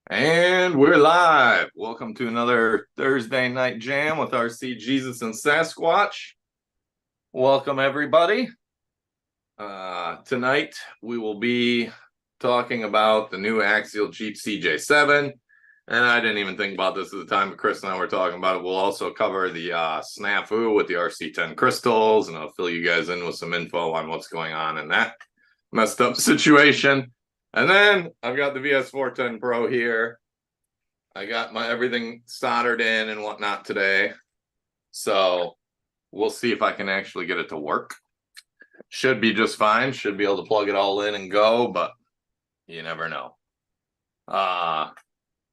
And we're live. Welcome to another Thursday night jam with RCJesus and SASquatch. Welcome, everybody. Tonight, we will be talking about the new Axial Jeep CJ7. And I didn't even think about this at the time, but Chris and I were talking about it. We'll also cover the snafu with the RC10 crystals, and I'll fill you guys in with some info on what's going on in that messed up situation. And then I've got the VS410 Pro here. I got my everything soldered in and whatnot today. So we'll see if I can actually get it to work. Should be just fine. Should be able to plug it all in and go, but you never know.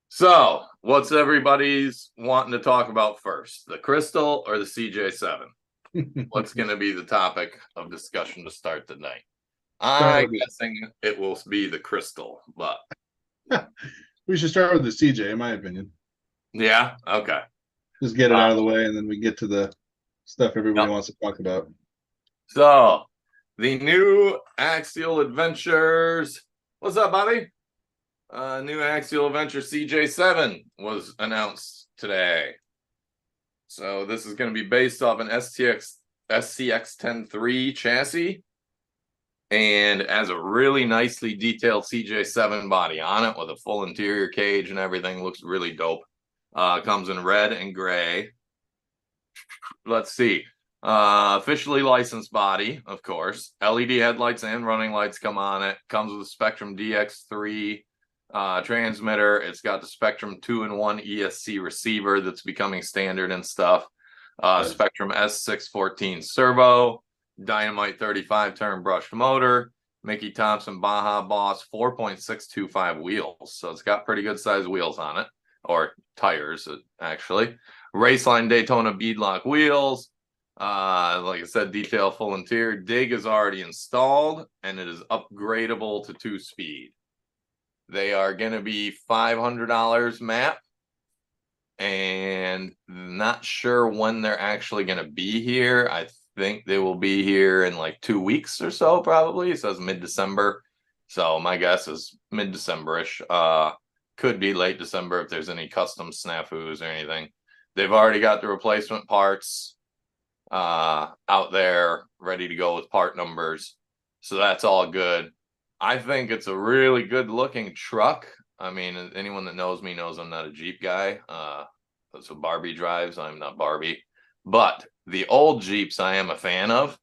So what's everybody's wanting to talk about first? The crystal or the CJ7? What's going to be the topic of discussion to start the night? I'm guessing it will be the crystal, but we should start with the CJ, in my opinion. Yeah, okay. Just get it out of the way, and then we get to the stuff everybody wants to talk about. So, the new Axial Adventures. What's up, Bobby? New Axial Adventure CJ7 was announced today. So this is going to be based off an SCX-10.3 chassis, and has a really nicely detailed CJ7 body on it with a full interior cage and everything. Looks really dope. Comes in red and gray. Let's see. Officially licensed body, of course. LED headlights and running lights come on it. Comes with a Spectrum DX3 transmitter. It's got the Spectrum 2-in-1 ESC receiver that's becoming standard and stuff. Nice. Spectrum S614 servo. Dynamite 35 turn brushed motor. Mickey Thompson Baja Boss 4.625 wheels. So it's got pretty good sized wheels on it, or tires, actually. Raceline Daytona beadlock wheels. Like I said, detail full interior. Dig is already installed, and it is upgradable to 2-speed. They are going to be $500 map, and not sure when they're actually going to be here. I think they will be here in like 2 weeks or so, probably. It says mid-December. So my guess is mid-December-ish. Could be late December if there's any custom snafus or anything. They've already got the replacement parts out there ready to go with part numbers. So that's all good. I think it's a really good looking truck. I mean, anyone that knows me knows I'm not a Jeep guy. That's what Barbie drives. I'm not Barbie. But the old Jeeps I am a fan of.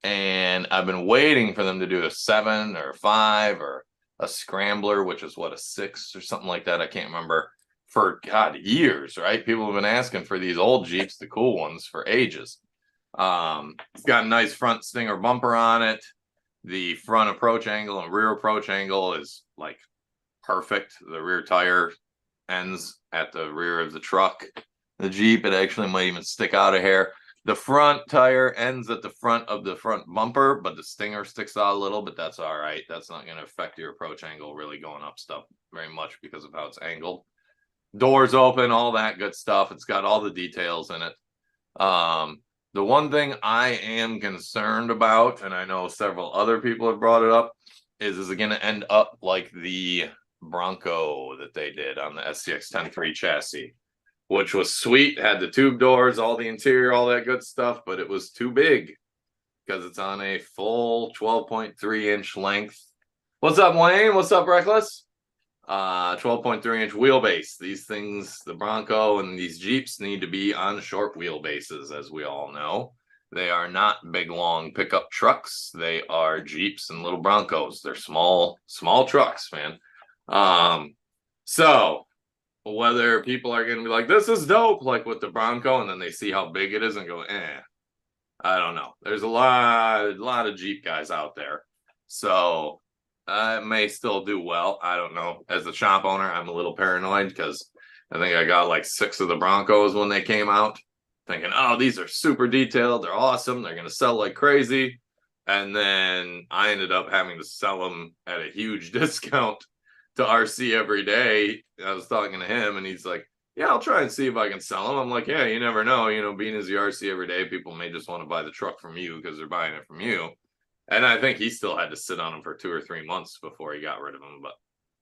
And I've been waiting for them to do a 7 or 5 or a Scrambler, which is what, a 6 or something like that. I can't remember. For God, years, right? People have been asking for these old Jeeps, the cool ones, for ages. It's got a nice front stinger bumper on it. The front approach angle and rear approach angle is like perfect. The rear tire ends at the rear of the truck. The Jeep, it actually might even stick out a hair. The front tire ends at the front of the front bumper, but the stinger sticks out a little, but that's all right. That's not going to affect your approach angle really going up stuff very much because of how it's angled. Doors open, all that good stuff. It's got all the details in it. The one thing I am concerned about, and I know several other people have brought it up, is it going to end up like the Bronco that they did on the SCX-10.3 chassis, which was sweet, had the tube doors, all the interior, all that good stuff, but it was too big because it's on a full 12.3-inch length. What's up, Wayne? What's up, Reckless? 12.3-inch wheelbase. These things, the Bronco and these Jeeps, need to be on short wheelbases, as we all know. They are not big, long pickup trucks. They are Jeeps and little Broncos. They're small trucks, man. So whether people are going to be like, this is dope, like with the Bronco, and then they see how big it is and go, I don't know. There's a lot of Jeep guys out there. So it may still do well. I don't know. As a shop owner, I'm a little paranoid because I think I got like 6 of the Broncos when they came out, thinking, oh, these are super detailed. They're awesome. They're going to sell like crazy. And then I ended up having to sell them at a huge discount to RC every day. I was talking to him, and he's like, yeah, I'll try and see if I can sell them. I'm like, yeah, you never know. You know, being as the RC every day, people may just want to buy the truck from you because they're buying it from you. And I think he still had to sit on them for 2 or 3 months before he got rid of them. But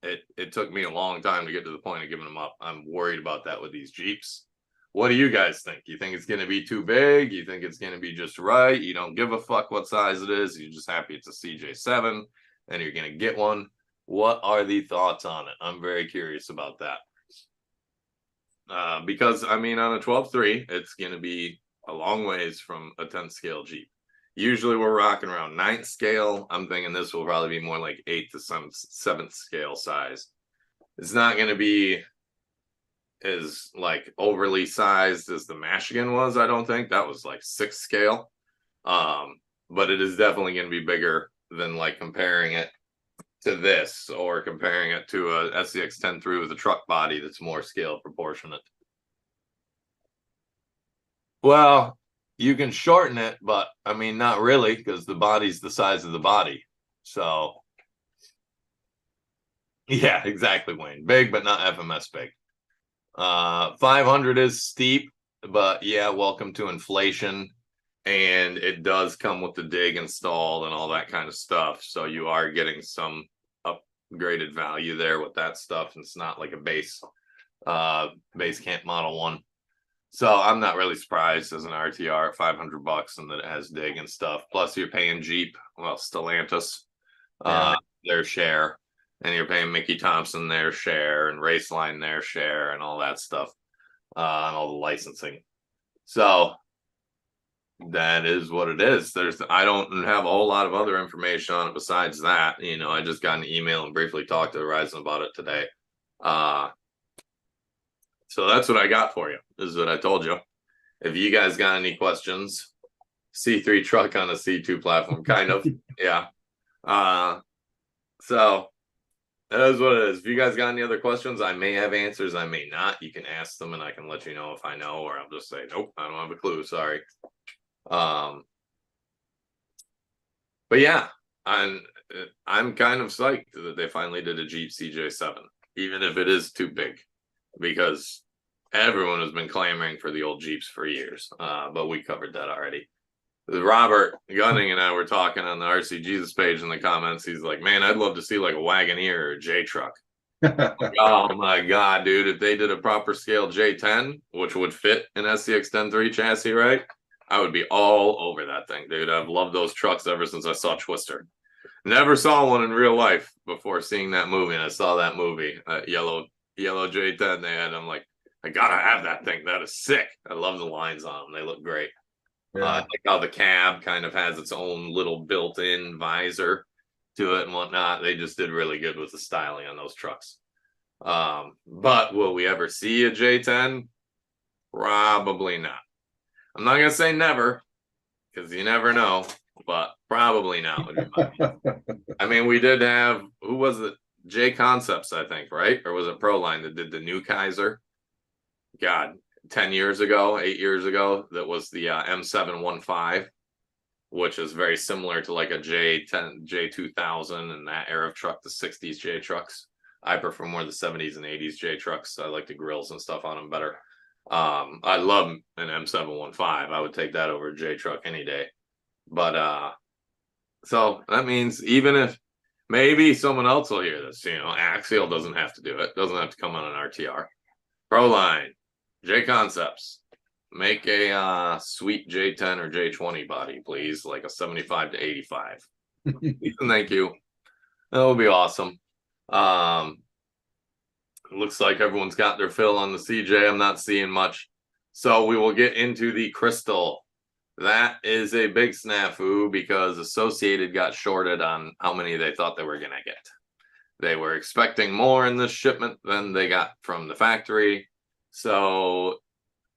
it took me a long time to get to the point of giving them up. I'm worried about that with these Jeeps. What do you guys think? You think it's going to be too big? You think it's going to be just right? You don't give a fuck what size it is. You're just happy it's a CJ7 and you're going to get one. What are the thoughts on it? I'm very curious about that. Because, I mean, on a 12.3, it's going to be a long ways from a 10 scale Jeep. Usually we're rocking around 9th scale. I'm thinking this will probably be more like 8th to 7th scale size. It's not going to be as like overly sized as the Michigan was. I don't think that was like 6th scale. But it is definitely going to be bigger than like comparing it to this or comparing it to a SCX-10.3 with a truck body that's more scale proportionate. Well, you can shorten it, but I mean, not really, because the body's the size of the body. So, yeah, exactly, Wayne. Big, but not FMS big. 500 is steep, but yeah, welcome to inflation. And it does come with the dig installed and all that kind of stuff. So you are getting some upgraded value there with that stuff. It's not like a base camp Model 1. So I'm not really surprised as an RTR at $500 and that it has dig and stuff. Plus you're paying Jeep, well, Stellantis, their share, and you're paying Mickey Thompson their share and Raceline their share and all that stuff, and all the licensing. So that is what it is. I don't have a whole lot of other information on it besides that. You know, I just got an email and briefly talked to Horizon about it today. So that's what I got for you. This is what I told you. If you guys got any questions, C3 truck on a C2 platform, kind of. Yeah. So that is what it is. If you guys got any other questions, I may have answers. I may not. You can ask them and I can let you know if I know, or I'll just say, nope, I don't have a clue. Sorry. But yeah, I'm kind of psyched that they finally did a Jeep CJ7, even if it is too big, because everyone has been clamoring for the old Jeeps for years. But we covered that already. Robert Gunning and I were talking on the RCJesus page in the comments. He's like, man, I'd love to see like a Wagoneer or a J truck. Oh my God, dude, if they did a proper scale J10, which would fit an SCX-10.3 chassis, right? I would be all over that thing, dude. I've loved those trucks ever since I saw Twister. Never saw one in real life before seeing that movie, and I saw that movie, yellow J10 they had. I'm like, I gotta have that thing. That is sick. I love the lines on them. They look great. I like how the cab kind of has its own little built-in visor to it and whatnot. They just did really good with the styling on those trucks. But will we ever see a J10? Probably not. I'm not gonna say never, because you never know, but probably not. I mean, we did have, who was it? J Concepts, I think, right? Or was it Proline that did the new Kaiser? God, 10 years ago, 8 years ago, that was the M715, which is very similar to like a J10, J2000 and that era of truck, the 60s J trucks. I prefer more the 70s and 80s J trucks. I like the grills and stuff on them better. I love an M715. I would take that over a J truck any day. But so that means even if maybe someone else will hear this, you know, Axial doesn't have to do it, doesn't have to come on an RTR. Proline, J Concepts, make a sweet J10 or J20 body, please, like a 75 to 85. Thank you. That would be awesome. Looks like everyone's got their fill on the CJ. I'm not seeing much. So we will get into the Crystal. That is a big snafu because Associated got shorted on how many they thought they were going to get. They were expecting more in this shipment than they got from the factory. So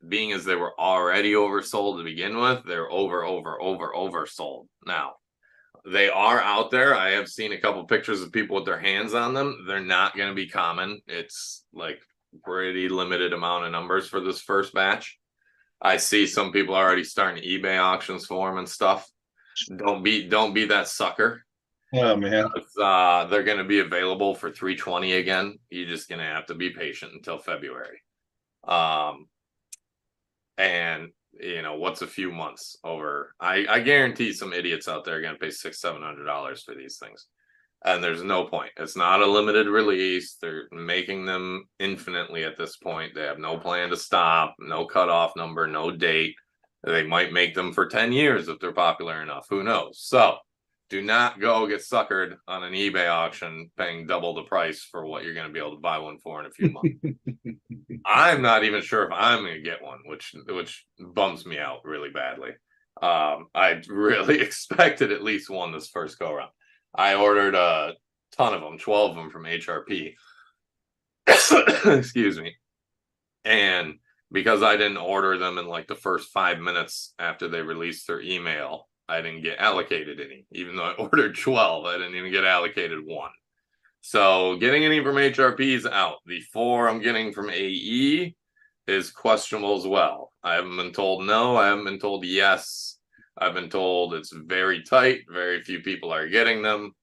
being as they were already oversold to begin with, they're oversold. Now, they are out there. I have seen a couple pictures of people with their hands on them. They're not going to be common. It's like pretty limited amount of numbers for this first batch. I see some people already starting eBay auctions for them and stuff. Don't be that sucker. Oh man, they're going to be available for $320 again. You're just going to have to be patient until February. And you know, what's a few months over? I guarantee some idiots out there are going to pay $600-700 for these things. And there's no point. It's not a limited release. They're making them infinitely at this point. They have no plan to stop, no cutoff number, no date. They might make them for 10 years if they're popular enough. Who knows? So do not go get suckered on an eBay auction paying double the price for what you're going to be able to buy one for in a few months. I'm not even sure if I'm going to get one, which bums me out really badly. I really expected at least one this first go around. I ordered a ton of them, 12 of them from HRP. Excuse me. And because I didn't order them in like the first 5 minutes after they released their email, I didn't get allocated any. Even though I ordered 12, I didn't even get allocated one. So getting any from HRP is out. The 4 I'm getting from AE is questionable as well. I haven't been told no. I haven't been told yes. I've been told it's very tight. Very few people are getting them.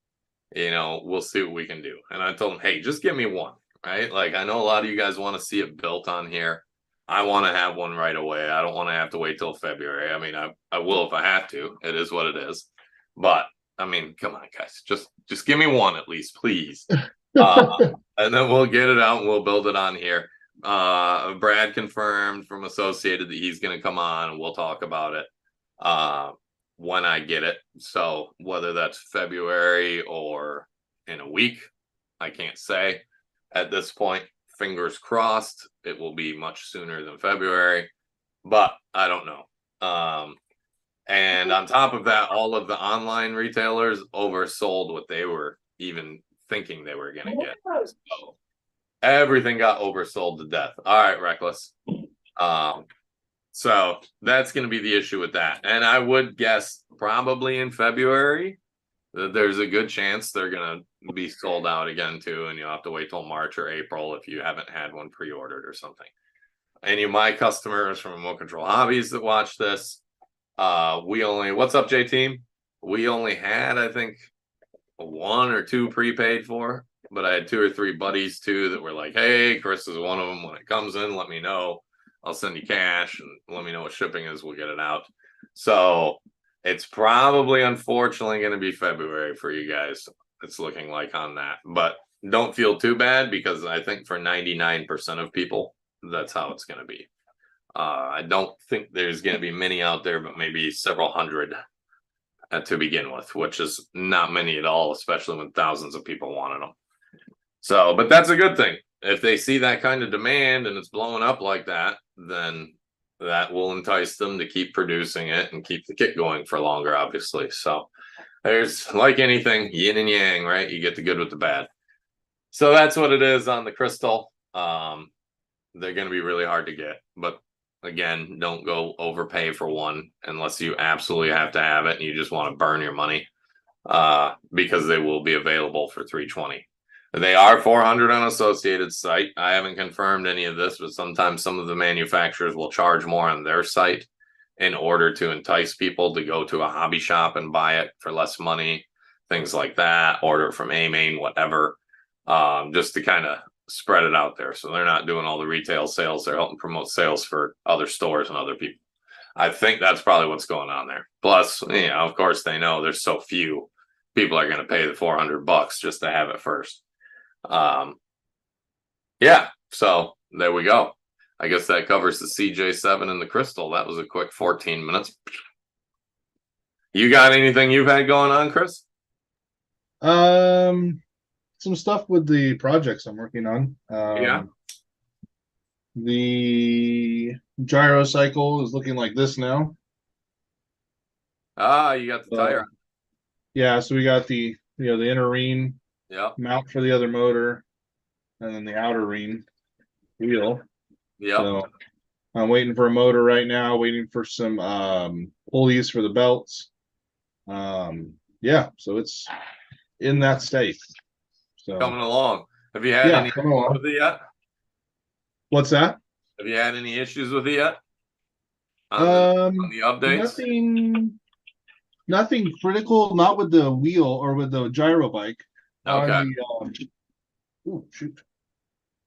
You know, we'll see what we can do. And I told them, hey, just give me one, right? Like, I know a lot of you guys want to see it built on here. I want to have one right away. I don't want to have to wait till February. I mean, I will if I have to. It is what it is. But, I mean, come on, guys. Just give me one at least, please. And then we'll get it out and we'll build it on here. Brad confirmed from Associated that he's going to come on and we'll talk about it when I get it. So whether that's February or in a week, I can't say at this point. Fingers crossed it will be much sooner than February, but I don't know. And on top of that, all of the online retailers oversold what they were even thinking they were going to get. So everything got oversold to death. All right, Reckless. So that's going to be the issue with that. And I would guess probably in February that there's a good chance they're going to be sold out again too. And you'll have to wait till March or April if you haven't had one pre-ordered or something. Any of my customers from Remote Control Hobbies that watch this, what's up, J-Team? We only had, I think, 1 or 2 prepaid for, but I had 2 or 3 buddies too that were like, hey, Chris is one of them. When it comes in, let me know. I'll send you cash and let me know what shipping is. We'll get it out. So it's probably, unfortunately, going to be February for you guys. It's looking like on that. But don't feel too bad because I think for 99% of people, that's how it's going to be. I don't think there's going to be many out there, but maybe several hundred to begin with, which is not many at all, especially when thousands of people wanted them. So, but that's a good thing. If they see that kind of demand and it's blowing up like that, then that will entice them to keep producing it and keep the kit going for longer, obviously. So there's, like anything, yin and yang, right? You get the good with the bad. So that's what it is on the crystal. They're going to be really hard to get, but again, don't go overpay for one unless you absolutely have to have it and you just want to burn your money, because they will be available for $320. They are $400 on Associated site. I haven't confirmed any of this, but sometimes some of the manufacturers will charge more on their site in order to entice people to go to a hobby shop and buy it for less money, things like that, order from A-Main, whatever, just to kind of spread it out there. So they're not doing all the retail sales. They're helping promote sales for other stores and other people. I think that's probably what's going on there. Plus, you know, of course, they know there's so few people are going to pay the $400 just to have it first. Yeah, so there we go. I guess that covers the CJ7 and the crystal. That was a quick 14 minutes. You got anything you've had going on, Chris? Some stuff with the projects I'm working on. Yeah. The gyro cycle is looking like this now. You got the tire. Yeah, so we got the inner ring mount for the other motor, and then the outer ring wheel. Yeah. So I'm waiting for a motor right now, waiting for some pulleys for the belts. Yeah, so it's in that state. So coming along. Have you had any issues with it yet? What's that? Have you had any issues with it yet? On the updates? Nothing critical, not with the wheel or with the gyro bike. Okay.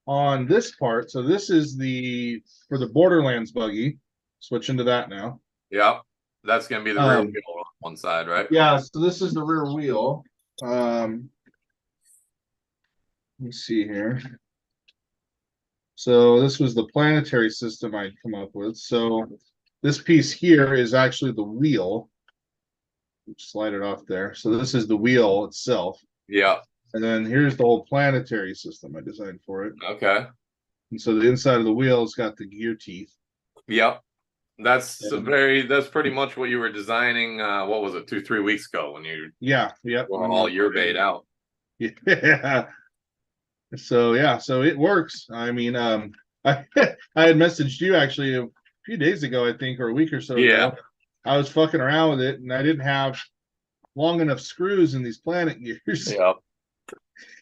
On this part, so this is for the Borderlands buggy. Switch into that now. Yeah, that's gonna be the rear wheel on one side, right? Yeah, so this is the rear wheel. Let me see here. So this was the planetary system I'd come up with. So this piece here is actually the wheel. Slide it off there. So this is the wheel itself. Yeah. And then here's the whole planetary system I designed for it. Okay. And so the inside of the wheel has got the gear teeth. Yep. That's And that's pretty much what you were designing. What was it, 2-3 weeks ago when you yeah, yep. were all year bait out? Yeah. So yeah, so it works. I mean, I I had messaged you actually a few days ago, I think, or a week or so Yeah. ago. I was fucking around with it, and I didn't have long enough screws in these planet gears. Yep.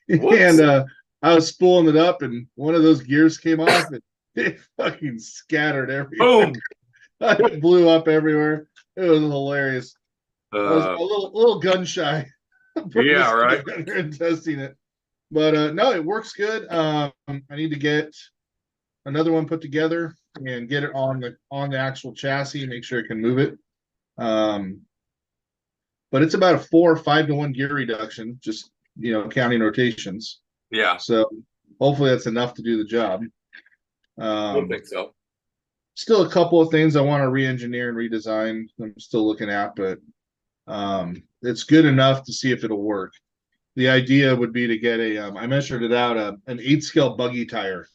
And Whoops. I was spooling it up, and one of those gears came off, and it fucking scattered everywhere. Boom. It blew up everywhere. It was hilarious. I was a Uh, little gun shy for yeah, this right. and testing it, but no, it works good. I need to get another one put together and get it on the actual chassis, make sure it can move it. Um, but it's about a 4 or 5 to 1 gear reduction, just counting rotations. Yeah. So hopefully that's enough to do the job. I don't think so. Still a couple of things I want to re-engineer and redesign. I'm still looking at, but it's good enough to see if it'll work. The idea would be to get I measured it out, an 8 scale buggy tire.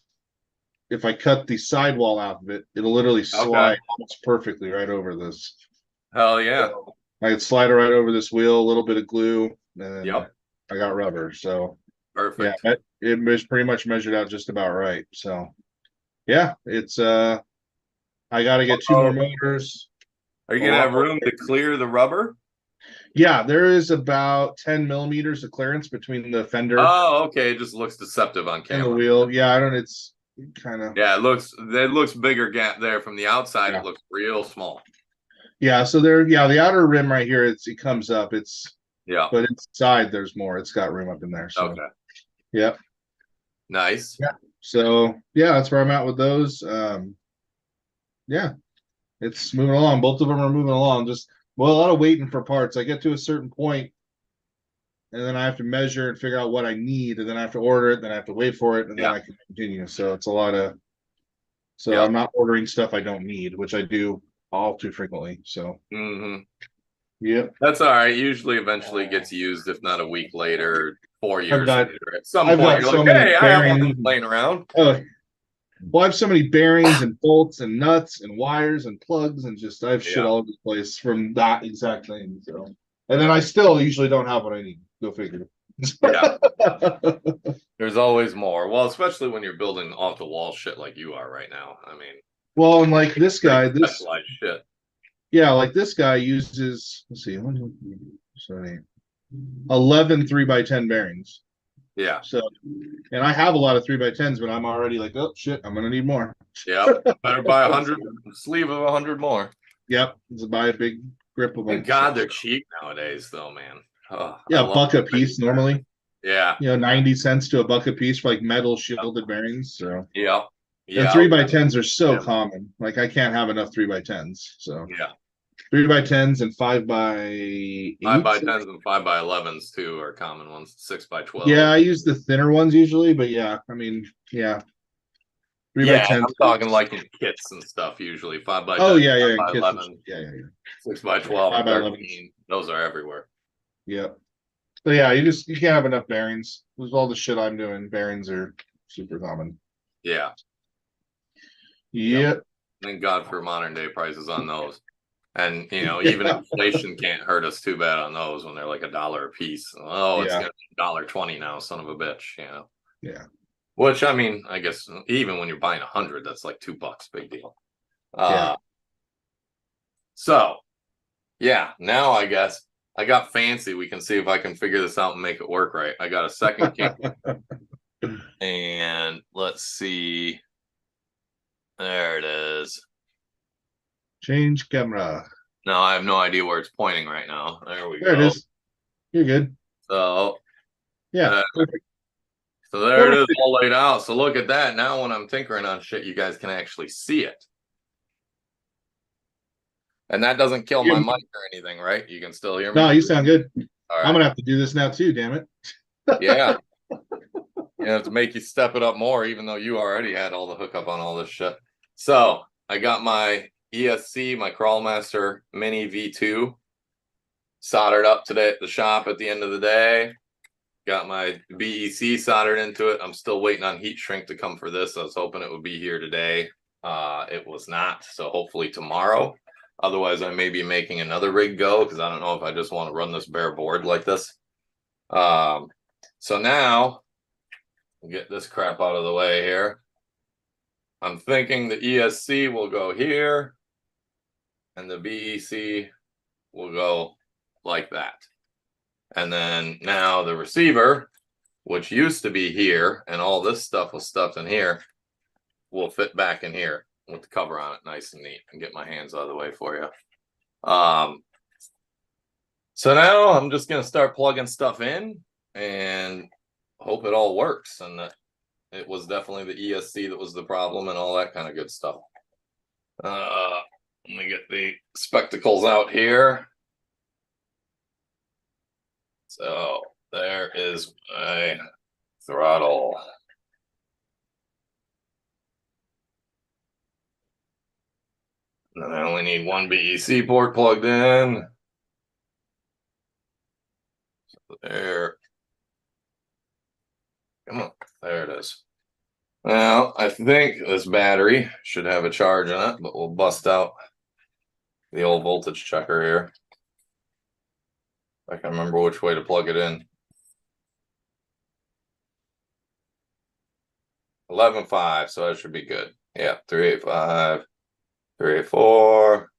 If I cut the sidewall out of it, it'll literally slide almost perfectly right over this. Hell yeah. So I could slide it right over this wheel, a little bit of glue, and then Yep. I got rubber. So Perfect. yeah, it was pretty much measured out just about right. So yeah, it's I got to get 2 more motors. Are you A gonna lot have more. room to clear the rubber? Yeah, there is about 10 millimeters of clearance between the fender Oh, okay. It just looks deceptive on and the camera. wheel. Yeah, I don't. It's kind of Yeah, it looks bigger gap there from the outside. yeah. It looks real small. Yeah, so there. Yeah, the outer rim right here. It comes up. Yeah. But inside there's more. It's got room up in there. So Okay. yep. Nice. Yeah. So yeah, that's where I'm at with those. Yeah, it's moving along. Both of them are moving along. Just a lot of waiting for parts. I get to a certain point, and then I have to measure and figure out what I need, and then I have to order it, then I have to wait for it, and then I can continue. So it's a lot of. So I'm not ordering stuff I don't need, which I do all too frequently. So yep. That's all right. Usually, eventually gets used, if not a week later, 4 years got- later. At some I've point, got you're so like, many "Hey, I have one bearings. laying around." Oh, well, I have so many bearings and bolts and nuts and wires and plugs and just I have shit all over the place from that exact thing. So, and then I still usually don't have what I need. Go figure. Yeah. There's always more. Well, especially when you're building off the wall shit like you are right now. I mean, Well, and like this guy, specialized shit. Yeah, like this guy uses, let's see, 11 3x10 bearings. Yeah. So, and I have a lot of 3x10s, but I'm already like, oh shit, I'm gonna need more. Yeah. Better buy 100 sleeve of 100 more. Yep, let's buy a big grip of them. Thank God they're cheap nowadays, though, man. Oh, yeah, a buck a piece normally. Yeah. 90 cents to a buck a piece for like metal shielded bearings. So yeah. And 3x10s are so common. Like I can't have enough 3x10s. So yeah. 3x10s and 5x8. 5x10s and 5x11s too are common ones. 6x12. Yeah, I use the thinner ones usually, but yeah, I mean, yeah. 3x10. I'm talking like in kits and stuff usually. 5x10. Oh yeah, 5x11. Yeah. 6x12. 5x11. Those are everywhere. Yeah. So yeah, you can't have enough bearings. With all the shit I'm doing, bearings are super common. Yeah. Yep. Thank God for modern day prices on those. And even inflation can't hurt us too bad on those when they're like $1 a piece. Oh, it's gonna be $1.20 now, son of a bitch. Yeah. Which I mean, I guess even when you're buying 100, that's like $2, big deal. So yeah, now I guess I got fancy. We can see if I can figure this out and make it work right. I got a second camera. And let's see. There it is. Change camera. No, I have no idea where it's pointing right now. There we go. There it is. You're good. So yeah. Perfect. So there it is all laid out. So look at that. Now when I'm tinkering on shit, you guys can actually see it. And that doesn't kill my mic or anything, right? You can still hear me? No, you sound good. All right. I'm going to have to do this now too, damn it. Yeah. You have to make you step it up more, even though you already had all the hookup on all this shit. So I got my ESC, my Crawlmaster Mini V2 soldered up today at the shop at the end of the day. Got my BEC soldered into it. I'm still waiting on heat shrink to come for this. I was hoping it would be here today. It was not. So hopefully tomorrow. Otherwise, I may be making another rig go because I don't know if I just want to run this bare board like this. So now get this crap out of the way here. I'm thinking the ESC will go here and the BEC will go like that. And then now the receiver, which used to be here and all this stuff was stuffed in here, will fit back in here with the cover on it nice and neat, and get my hands out of the way for you. So now I'm just going to start plugging stuff in and hope it all works, and that it was definitely the ESC that was the problem and all that kind of good stuff. Let me get the spectacles out here. So there is my throttle. And then I only need one BEC port plugged in. So there. Come on. There it is. Now, I think this battery should have a charge on it, but we'll bust out the old voltage checker here. I can remember which way to plug it in. 11.5, so that should be good. Yeah, 385, 384,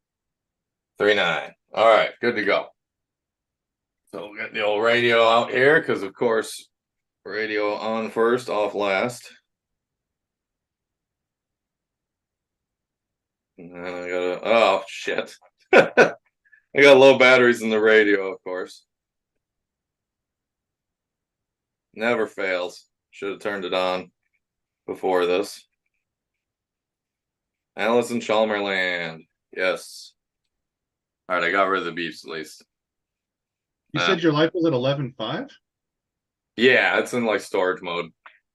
39. All right, good to go. So we'll get the old radio out here because, of course, radio on first, off last. And then I gotta, oh, shit. I got low batteries in the radio, of course. Never fails. Should have turned it on before this. Alice in Chalmerland. Yes. All right, I got rid of the beeps at least. You said your life was at 11.5? Yeah, it's in like storage mode.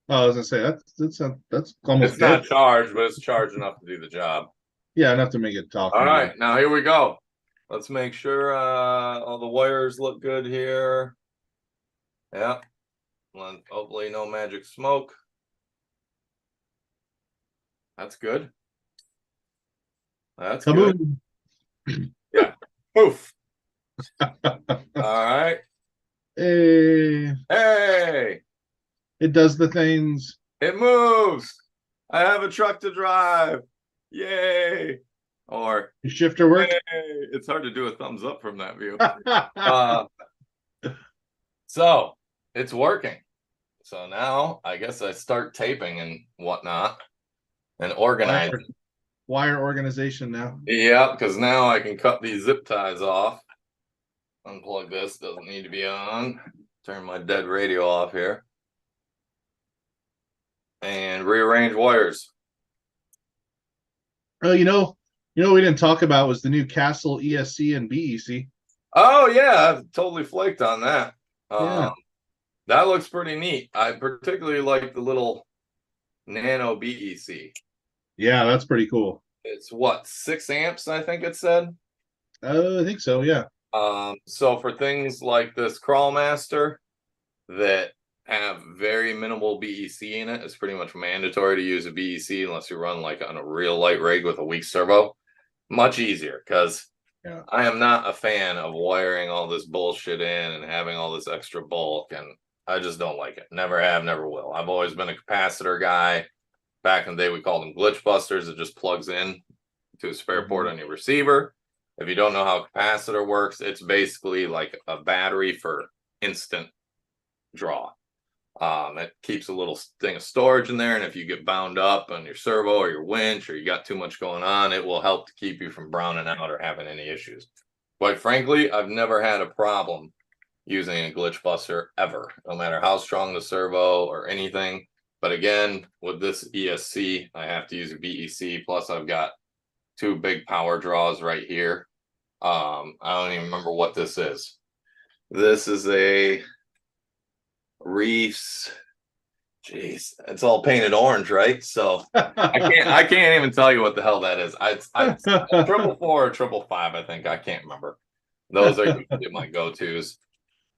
Oh, I was gonna say that's almost It's dead. not charged, but it's charged enough to do the job. Yeah, enough to make it talk. All right, now here we go. Let's make sure all the wires look good here. Yeah. Hopefully no magic smoke. That's good. That's Kaboom. Good. Yeah. Poof. All right. Hey. Hey. It does the things. It moves. I have a truck to drive. Yay. Or Your shifter work. hey. It's hard to do a thumbs up from that view. So it's working. So now I guess I start taping and whatnot and organizing. Wire organization now. Yeah, because now I can cut these zip ties off. Unplug this, doesn't need to be on. Turn my dead radio off here. And rearrange wires. Oh, you know we didn't talk about was the new Castle ESC and BEC. Oh yeah, I've totally flaked on that. Yeah. That looks pretty neat. I particularly like the little nano BEC. Yeah, that's pretty cool. It's what, 6 amps, I think it said? I think so, yeah. So for things like this Crawlmaster that have very minimal BEC in it, it's pretty much mandatory to use a BEC unless you run like on a real light rig with a weak servo. Much easier because I am not a fan of wiring all this bullshit in and having all this extra bulk, and I just don't like it. Never have, never will. I've always been a capacitor guy. Back in the day, we called them glitch busters. It just plugs in to a spare port on your receiver. If you don't know how a capacitor works, it's basically like a battery for instant draw. It keeps a little thing of storage in there, and if you get bound up on your servo or your winch or you got too much going on, it will help to keep you from browning out or having any issues. Quite frankly, I've never had a problem using a glitch buster ever, no matter how strong the servo or anything. But again, with this ESC, I have to use a BEC, plus I've got 2 big power draws right here. I don't even remember what this is. This is a Reefs Jeez, it's all painted orange, right? So I can't even tell you what the hell that is. I 444 or 555, I think. I can't remember. Those are usually my go-tos.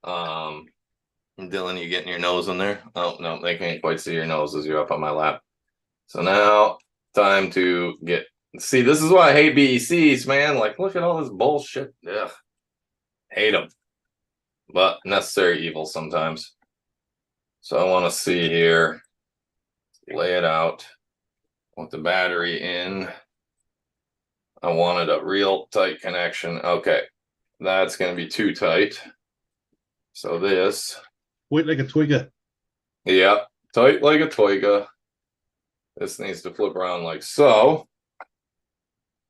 Dylan, you getting your nose in there? Oh no, they can't quite see your nose as you're up on my lap. So now time to get, see, this is why I hate BECs, man. Like, look at all this bullshit. Ugh. Hate them. But necessary evil sometimes. So I want to see here, lay it out with the battery in. I wanted a real tight connection. Okay, that's going to be too tight. So this. Wait like a twigga. Yep, tight like a twigga. This needs to flip around like so.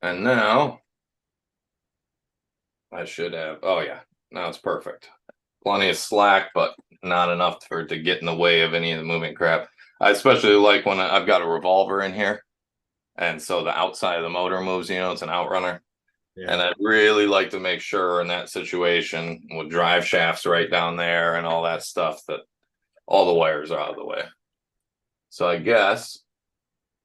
And now I should have, oh yeah, now it's perfect. Plenty of slack, but not enough for it to get in the way of any of the moving crap. I especially like when I've got a revolver in here. And so the outside of the motor moves, you know, it's an outrunner. Yeah. And I'd really like to make sure in that situation with drive shafts right down there and all that stuff that all the wires are out of the way. So I guess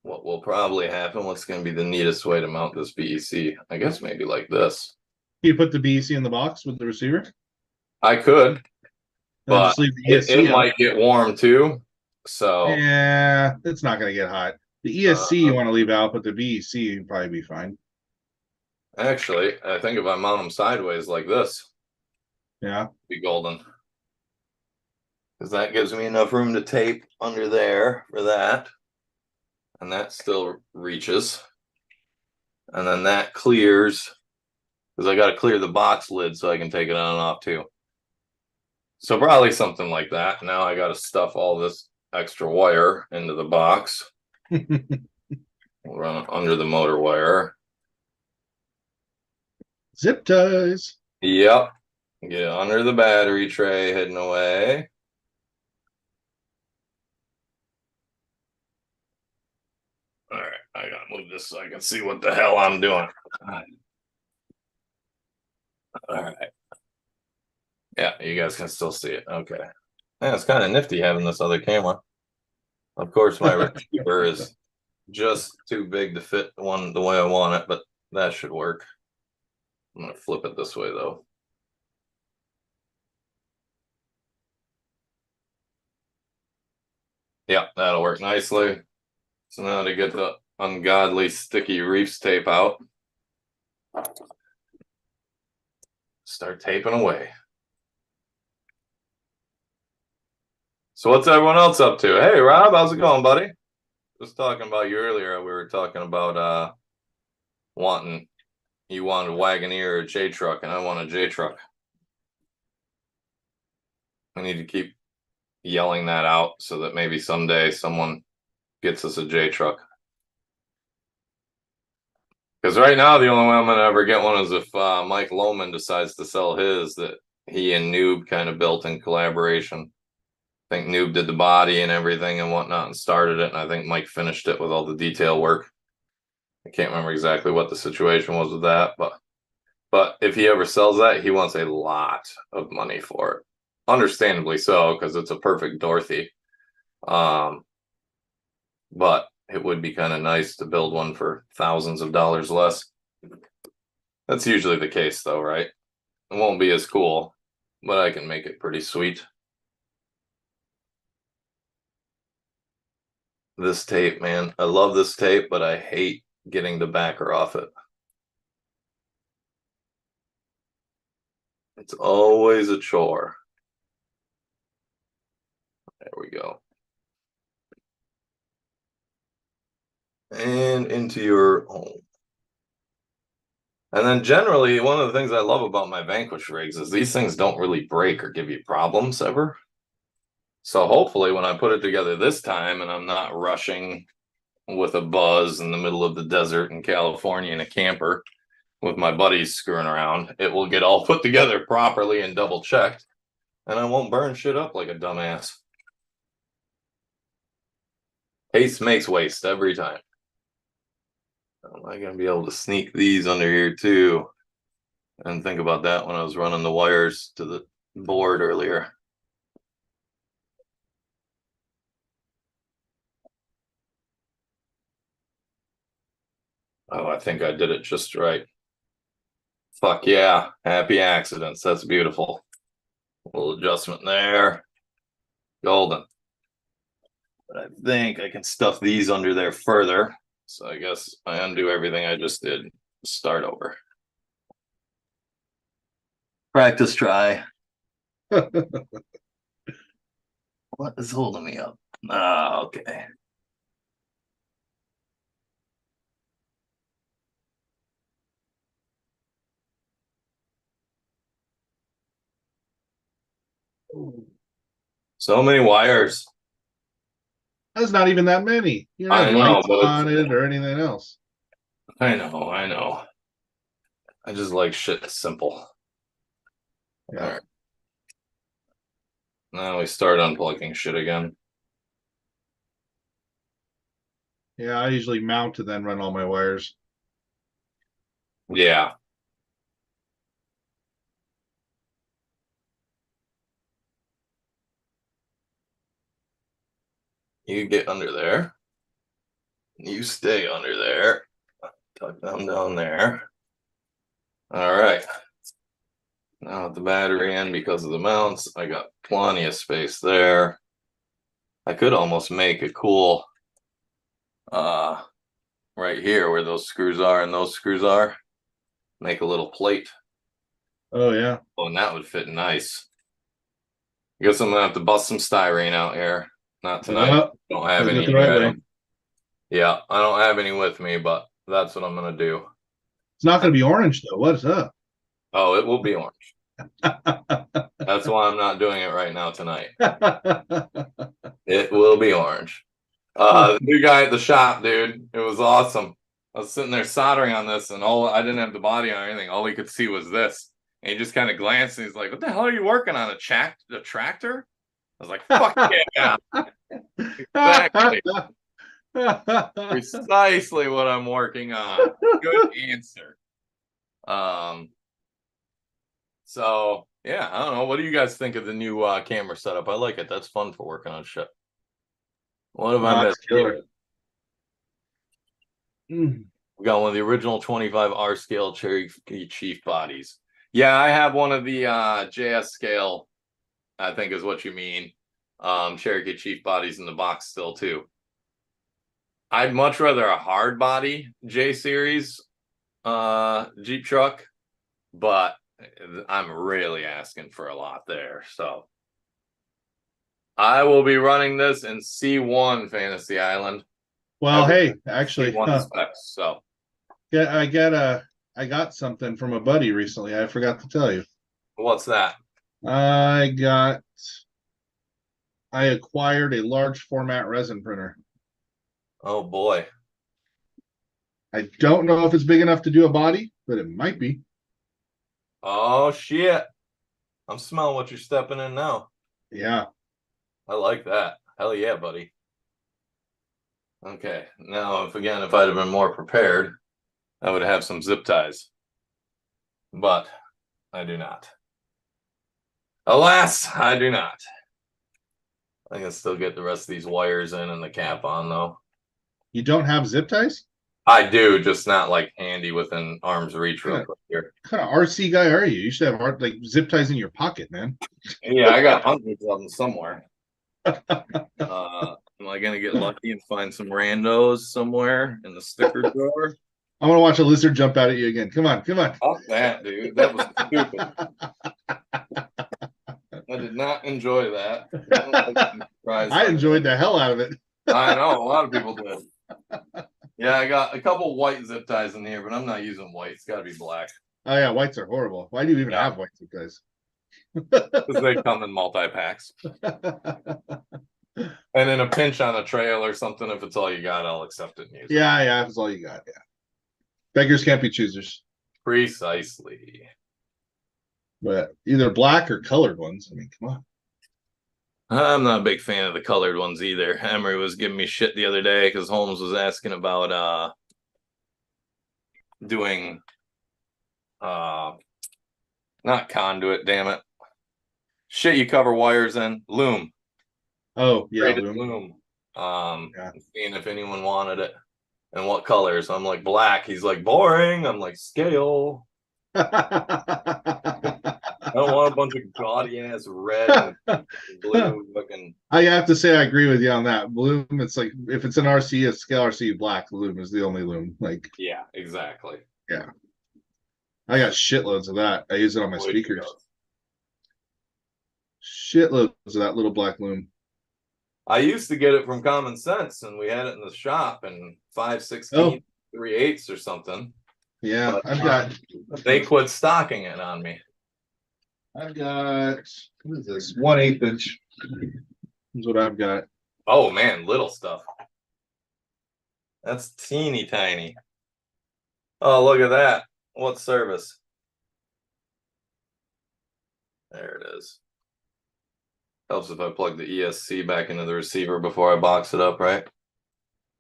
what will probably happen, what's going to be the neatest way to mount this BEC? I guess maybe like this. You put the BEC in the box with the receiver? I could, but just leave the ESC it might get warm too. So yeah, it's not going to get hot. The ESC you want to leave out, but the BEC would probably be fine. Actually, I think if I mount them sideways like this, yeah, be golden. Because that gives me enough room to tape under there for that. And that still reaches. And then that clears. Because I got to clear the box lid so I can take it on and off too. So probably something like that. Now I got to stuff all this extra wire into the box. We'll run it under the motor wire. Zip ties. Yep. Get it under the battery tray hidden away. All right, I gotta move this so I can see what the hell I'm doing. All right. Yeah, you guys can still see it. Okay. Yeah, it's kind of nifty having this other camera. Of course, my receiver is just too big to fit one the way I want it, but that should work. I'm gonna flip it this way though. Yeah, that'll work nicely. So now to get the ungodly sticky reefs tape out, start taping away. So what's everyone else up to? Hey, Rob, how's it going, buddy? Just talking about you earlier. We were talking about you wanted a Wagoneer or a J truck, and I want a J truck. I need to keep yelling that out so that maybe someday someone gets us a J truck. Because right now, the only way I'm going to ever get one is if Mike Lohman decides to sell his that he and Noob kind of built in collaboration. I think Noob did the body and everything and whatnot and started it. And I think Mike finished it with all the detail work. I can't remember exactly what the situation was with that. But if he ever sells that, he wants a lot of money for it. Understandably so, because it's a perfect Dorothy. But it would be kind of nice to build one for thousands of dollars less. That's usually the case, though, right? It won't be as cool, but I can make it pretty sweet. This tape, man. I love this tape, but I hate getting the backer off it. It's always a chore. There we go. And into your home. And then generally, one of the things I love about my Vanquish rigs is these things don't really break or give you problems ever. So hopefully when I put it together this time and I'm not rushing with a buzz in the middle of the desert in California in a camper with my buddies screwing around, it will get all put together properly and double checked. And I won't burn shit up like a dumbass. Haste makes waste every time. Am I going to be able to sneak these under here too? And think about that when I was running the wires to the board earlier. Oh, I think I did it just right. Fuck yeah. Happy accidents. That's beautiful. A little adjustment there. Golden. But I think I can stuff these under there further. So I guess I undo everything I just did. Start over. Practice try. What is holding me up? Ah, okay. So many wires. That's not even that many. You don't I have know, lights but on it or anything else. I know, I know. I just like shit simple. Yeah. All right. Now we start unplugging shit again. Yeah, I usually mount and then run all my wires. Yeah. You get under there. You stay under there. Tuck them down there. All right. Now with the battery in because of the mounts, I got plenty of space there. I could almost make a cool right here where those screws are and those screws are. Make a little plate. Oh yeah. Oh, and that would fit nice. I guess I'm gonna have to bust some styrene out here. Not tonight. Yep. Don't have Doing any it the here. right way. Yeah, I don't have any with me, but that's what I'm gonna do. It's not going to be orange though. What's up? Oh, it will be orange. That's why I'm not doing it right now tonight. It will be orange. The new guy at the shop, dude, it was awesome. I was sitting there soldering on this, and I didn't have the body on anything. All he could see was this, and he just kind of glanced, and he's like, "What the hell are you working on? A tractor?" I was like, "Fuck yeah, exactly, precisely what I'm working on." Good answer. Um, so yeah, I don't know. What do you guys think of the new camera setup? I like it. That's fun for working on shit. What have I missed here? We got one of the original 25 R scale Cherokee Chief bodies. Yeah, I have one of the JS scale, I think is what you mean. Cherokee Chief bodies in the box still too. I'd much rather a hard body J series Jeep truck, but I'm really asking for a lot there. So I will be running this in C1 Fantasy Island. Well, hey, actually, C1 specs. So yeah, I got something from a buddy recently. I forgot to tell you. what's that? I acquired a large format resin printer. Oh boy. I don't know if it's big enough to do a body, but it might be. Oh shit. I'm smelling what you're stepping in now. Yeah. I like that. Hell yeah, buddy. Okay. Now, if I'd have been more prepared, I would have some zip ties. But I do not. Alas, I do not. I can still get the rest of these wires in and the cap on, though. You don't have zip ties? I do, just not like handy within arm's reach real quick here. What kind of RC guy are you? You should have like zip ties in your pocket, man. Yeah, I got hundreds of them somewhere. Am I gonna get lucky and find some randos somewhere in the sticker drawer? I want to watch a lizard jump out at you again. Come on, come on. Fuck that, dude. That was stupid. I did not enjoy that. I enjoyed the hell out of it. I know, a lot of people did. Yeah, I got a couple white zip ties in here, but I'm not using white. It's got to be black. Oh yeah, whites are horrible. Why do you even have white zip ties? Because they come in multi-packs. And in a pinch on a trail or something, if it's all you got, I'll accept it and use it. Yeah, yeah, if it's all you got, yeah. Beggars can't be choosers. Precisely. But either black or colored ones. I mean, come on. I'm not a big fan of the colored ones either. Emery was giving me shit the other day because Holmes was asking about doing not conduit, damn it. Shit you cover wires in. Loom. Oh, yeah, Loom. yeah. Seeing if anyone wanted it. And what colors? I'm like, black. He's like, boring. I'm like, scale. I don't want a bunch of gaudy ass red and blue fucking. I have to say I agree with you on that. Bloom, it's like if it's an RC, a scale RC, black loom is the only loom. Like, Yeah, exactly. yeah. I got shitloads of that. I use it on my Way to speakers. go. Shitloads of that little black loom. I used to get it from Common Sense, and we had it in the shop in 5/16, 3/8 or something. Yeah, But I've got. they quit stocking it on me. I've got. What is this? 1/8 inch. Is what I've got. Oh man, little stuff. That's teeny tiny. Oh, look at that. What service? There it is. Helps if I plug the ESC back into the receiver before I box it up, right?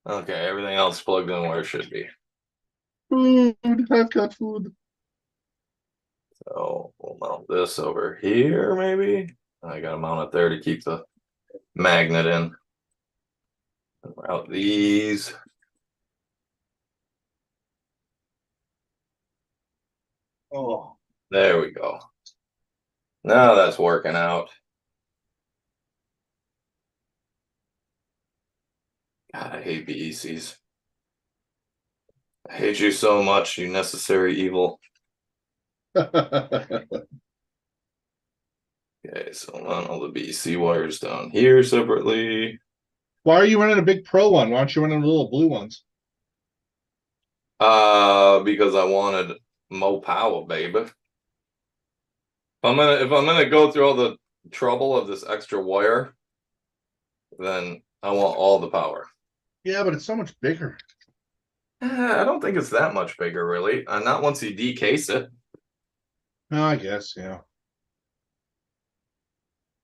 Okay, everything else plugged in where it should be. Food. I've got food. So we'll mount this over here, maybe. I got to mount it there to keep the magnet in. Route these. Oh, There we go. Now that's working out. God, I hate BECs. I hate you so much, you necessary evil. Okay, so I'll mount all the BEC wires down here separately. why are you running a big pro one? Why aren't you running the little blue ones? Because I wanted more power, baby. If I'm gonna go through all the trouble of this extra wire, then I want all the power. Yeah, but it's so much bigger. I don't think it's that much bigger, really. Not once you decase it. Oh, I guess, yeah.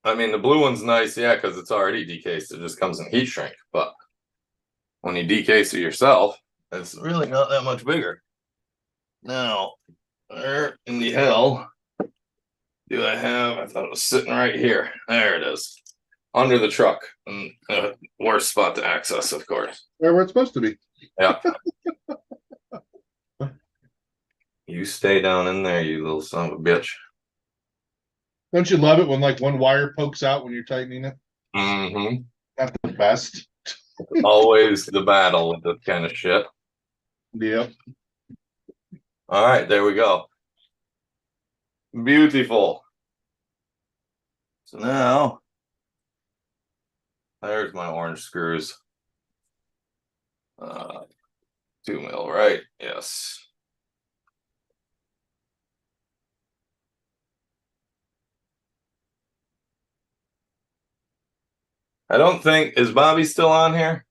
I mean, the blue one's nice, yeah, because it's already decased. It just comes in heat shrink. But when you decase it yourself, it's really not that much bigger. Now, where in the hell do I have? I thought it was sitting right here. There it is. Under the truck. And worst spot to access, of course. Where it's supposed to be. Yeah. You stay down in there, you little son of a bitch. Don't you love it when like one wire pokes out when you're tightening it? Mm-hmm. That's the best. Always the battle with this kind of shit. Yep. All right, there we go. Beautiful. So now, there's my orange screws. 2 mil, right? Yes. I don't think, is Bobby still on here?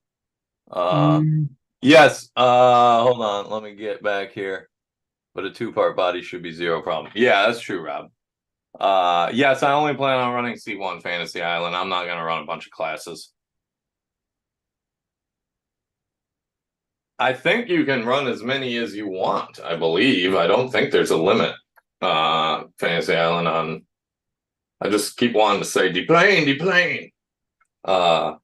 Yes. Hold on, let me get back here. But a 2-part body should be zero problem. Yeah, that's true, Rob. Yes, I only plan on running C1 Fantasy Island. I'm not gonna run a bunch of classes. I think you can run as many as you want, I believe. I don't think there's a limit. Fantasy Island on. I just keep wanting to say deplane, deplane. I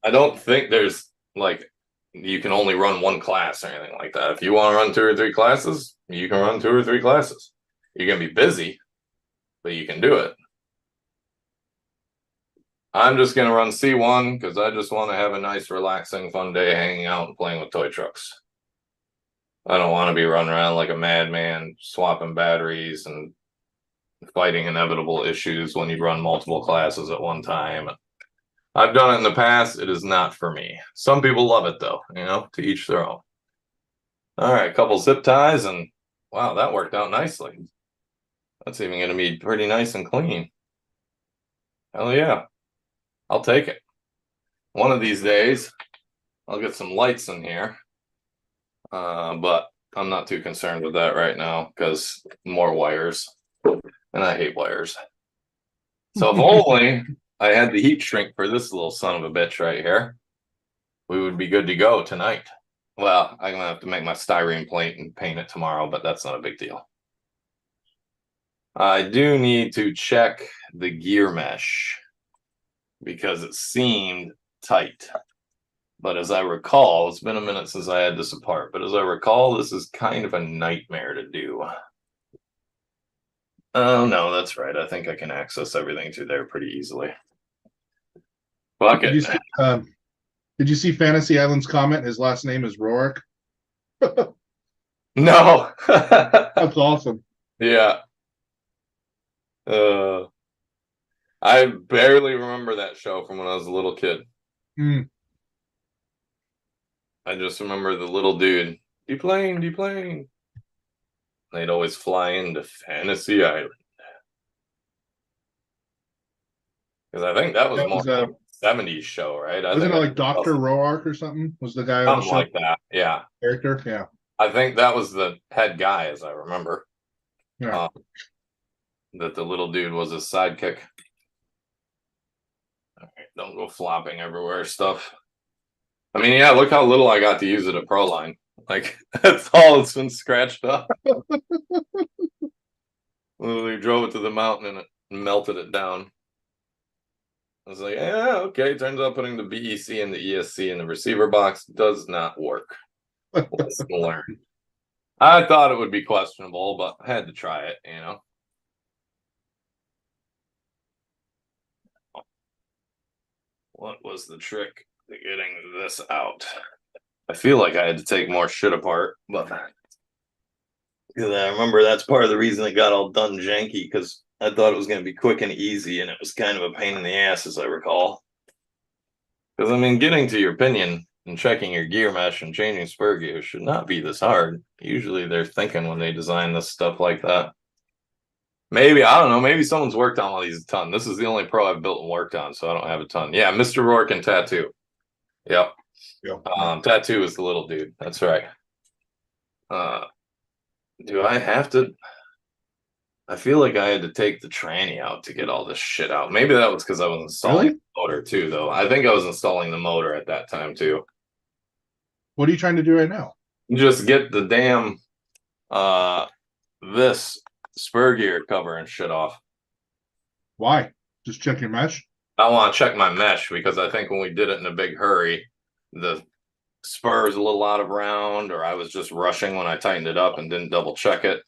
don't think there's like you can only run one class or anything like that. If you want to run 2 or 3 classes, you can run 2 or 3 classes. You're gonna be busy, but you can do it. I'm just gonna run C1 because I just want to have a nice, relaxing, fun day hanging out and playing with toy trucks. I don't want to be running around like a madman, swapping batteries and fighting inevitable issues when you run multiple classes at one time. I've done it in the past. It is not for me. Some people love it though, to each their own. All right, couple zip ties, and wow, that worked out nicely. That's even going to be pretty nice and clean. Hell yeah. I'll take it. One of these days, I'll get some lights in here. But I'm not too concerned with that right now because more wires. And I hate wires. So if only I had the heat shrink for this little son of a bitch right here, we would be good to go tonight. Well, I'm going to have to make my styrene plate and paint it tomorrow, but that's not a big deal. I do need to check the gear mesh because it seemed tight. But as I recall, it's been a minute since I had this apart, but as I recall, this is kind of a nightmare to do. Oh, no, that's right. I think I can access everything through there pretty easily. Fuck Did it. you see, did you see Fantasy Island's comment? His last name is Rourke. No. That's awesome. Yeah. I barely remember that show from when I was a little kid. Mm. I just remember the little dude. Deplane, deplane. They'd always fly into Fantasy Island. Because I think that was That more was like a 70s show, right? I wasn't think it like Dr. Roark or something? Was the guy on the something show like that. Yeah. character? Yeah. I think that was the head guy, as I remember. Yeah. That the little dude was his sidekick. All right, don't go flopping everywhere stuff. I mean, yeah, look how little I got to use it at Proline. Like, that's all it's been scratched up. Literally drove it to the mountain and it melted it down. I was like, yeah, okay. Turns out putting the BEC and the ESC in the receiver box does not work. Let's learn. I thought it would be questionable, but I had to try it, you know. What was the trick to getting this out? I feel like I had to take more shit apart, but because I remember that's part of the reason it got all done janky, because I thought it was going to be quick and easy, and it was kind of a pain in the ass, as I recall. Because, I mean, getting to your pinion and checking your gear mesh and changing spur gear should not be this hard. Usually they're thinking when they design this stuff like that. Maybe, I don't know, maybe someone's worked on one of these a ton. This is the only Pro I've built and worked on, so I don't have a ton. Yeah, Mr. Rourke and Tattoo. Yep. Tattoo is the little dude. That's right. Do I have to? I feel like I had to take the tranny out to get all this shit out. Maybe that was because I was installing the motor too, though. I think I was installing the motor at that time too. What are you trying to do right now? Just get the damn this spur gear cover and shit off. Why? Just check your mesh? I want to check my mesh because I think when we did it in a big hurry, the spur is a little out of round, or I was just rushing when I tightened it up and didn't double check it.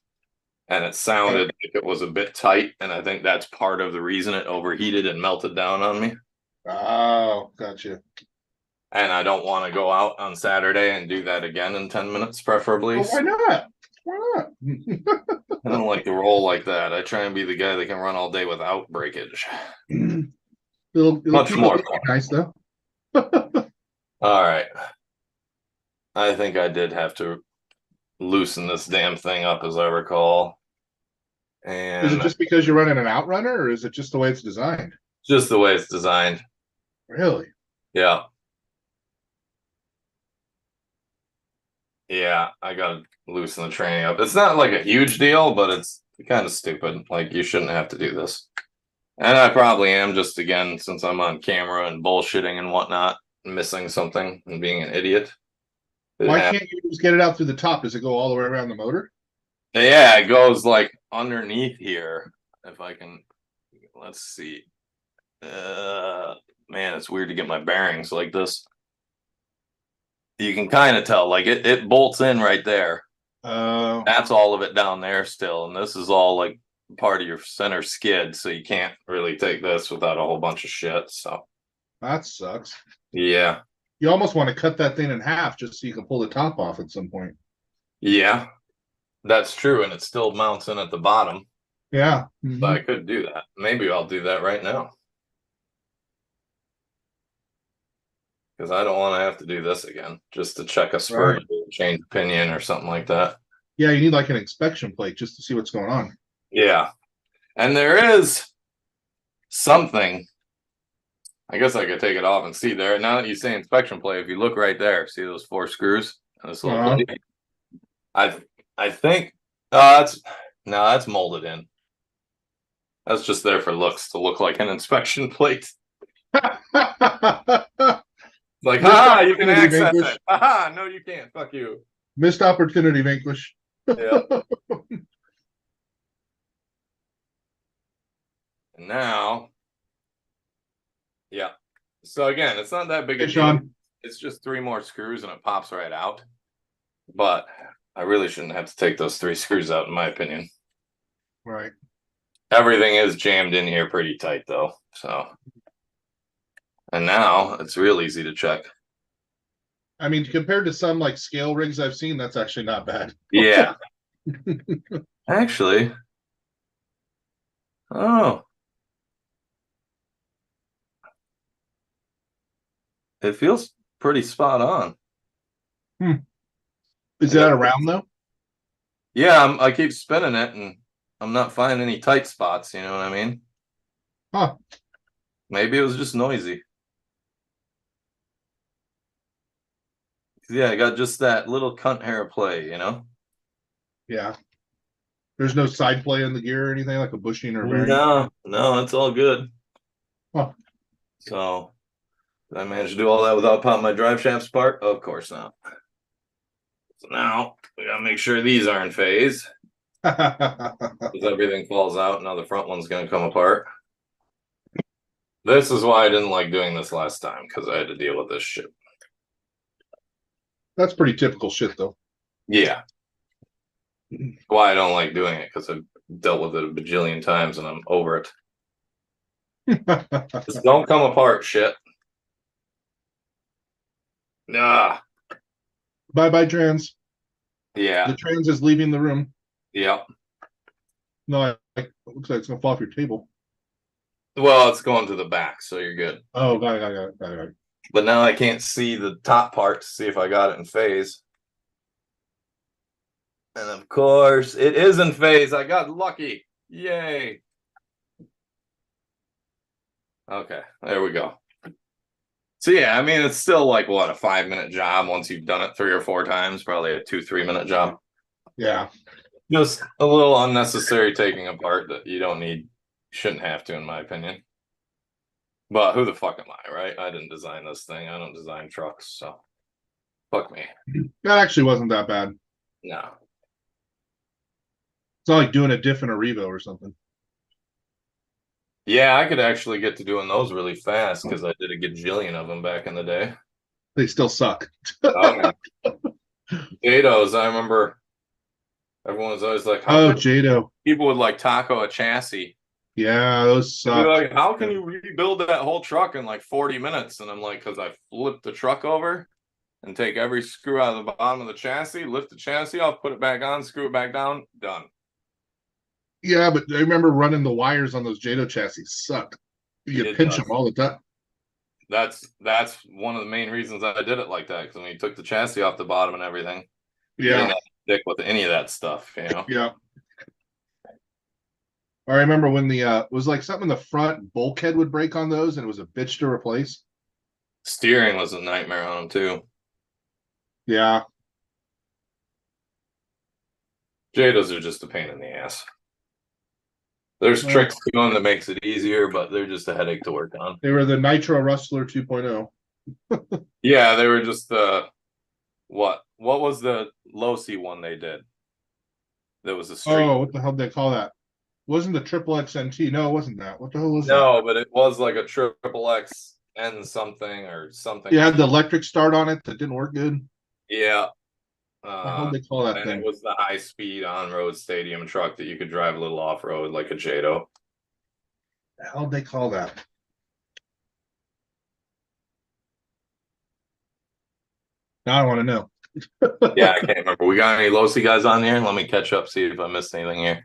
And it sounded like it was a bit tight, and I think that's part of the reason it overheated and melted down on me. Oh, gotcha. And I don't want to go out on Saturday and do that again in 10 minutes, preferably. Well, why not? Why not? I don't like to roll like that. I try and be the guy that can run all day without breakage. it'll Much more nice though. All right. I think I did have to loosen this damn thing up, as I recall. And is it just because you're running an outrunner, or is it just the way it's designed? Just the way it's designed. Really? Yeah. Yeah, I gotta loosen the training up. It's not like a huge deal, but it's kind of stupid. Like, you shouldn't have to do this. And I probably am, just again, since I'm on camera and bullshitting and whatnot, missing something and being an idiot. Why can't you just get it out through the top? Does it go all the way around the motor? Yeah, it goes like underneath here. If I can, let's see. Man, it's weird to get my bearings like this. You can kind of tell, like it bolts in right there. That's all of it down there still, and this is all like part of your center skid, so you can't really take this without a whole bunch of shit. So that sucks. Yeah. You almost want to cut that thing in half just so you can pull the top off at some point. Yeah, that's true, and it still mounts in at the bottom. Yeah. So I could do that. Maybe I'll do that right now. Because I don't want to have to do this again, just to check a spur, change opinion or something like that. Yeah, you need like an inspection plate just to see what's going on. Yeah. And there is something. I guess I could take it off and see there. Now that you say inspection plate, if you look right there, see those 4 screws and this little plate? I think that's molded in. That's just there for looks, to look like an inspection plate. Like, haha, you can access it. Haha, no, you can't. Fuck you. Missed opportunity, Vanquish. Yeah. And now, yeah. So again, it's not that big a deal. Sean. It's just 3 more screws and it pops right out. But I really shouldn't have to take those 3 screws out, in my opinion. Right. Everything is jammed in here pretty tight, though. So, and now it's real easy to check. I mean, compared to some like scale rigs I've seen, that's actually not bad. Yeah. Actually. Oh. It feels pretty spot on. Is that around though? Yeah, I keep spinning it and I'm not finding any tight spots, you know what I mean? Huh. Maybe it was just noisy. Yeah, I got just that little cunt hair play, you know? Yeah. There's no side play in the gear or anything like a bushing or bearing? No, it's all good. Huh. So, did I manage to do all that without popping my drive shafts apart? Of course not. So now, we gotta make sure these are in phase. Because everything falls out, now the front one's gonna come apart. This is why I didn't like doing this last time, because I had to deal with this shit. That's pretty typical shit though. Yeah. Why I don't like doing it, because I've dealt with it a bajillion times and I'm over it. Just don't come apart, shit. Nah. Bye trans. Yeah. The trans is leaving the room. Yep. No, it looks like it's gonna fall off your table. Well, it's going to the back, so you're good. Oh, got it. But now I can't see the top part to see if I got it in phase. And of course, it is in phase. I got lucky. Yay. Okay, there we go. So yeah, I mean, it's still like what, a 5-minute job once you've done it 3 or 4 times, probably a 2-3 minute job. Yeah. Just a little unnecessary taking apart that you don't need, shouldn't have to, in my opinion. But who the fuck am I, right? I didn't design this thing. I don't design trucks, so fuck me. That actually wasn't that bad. No. It's not like doing a diff in a Revo or something. Yeah, I could actually get to doing those really fast because I did a gajillion of them back in the day. They still suck. Oh, Jados, I remember everyone was always like, how could Jado. people would like taco a chassis? Yeah, those They'd be suck. like, how can you rebuild that whole truck in like 40 minutes? And I'm like, because I flipped the truck over and take every screw out of the bottom of the chassis, lift the chassis off, put it back on, screw it back down, done. Yeah, but I remember running the wires on those Jado chassis. Sucked. You pinch them all the time. That's one of the main reasons I did it like that, because when you took the chassis off the bottom and everything, you didn't have to stick with any of that stuff, you know? Yeah. I remember when the it was like something in the front bulkhead would break on those, and it was a bitch to replace. Steering was a nightmare on them too. Yeah. Jados are just a pain in the ass. There's tricks to them that makes it easier, but they're just a headache to work on. They were the Nitro Rustler 2.0. Yeah, they were just the what was the low-C one they did? That was a street. Oh, what the hell did they call that? Wasn't the triple XNT? No, it wasn't that. What the hell was that? No, but it was like a triple X N something or something. You had the electric start on it that didn't work good. Yeah. How did they call that and thing? It was the high-speed on-road stadium truck that you could drive a little off-road like a Jado. How did they call that? Now I want to know. Yeah, I can't remember. We got any low-C guys on here? Let me catch up, see if I missed anything here.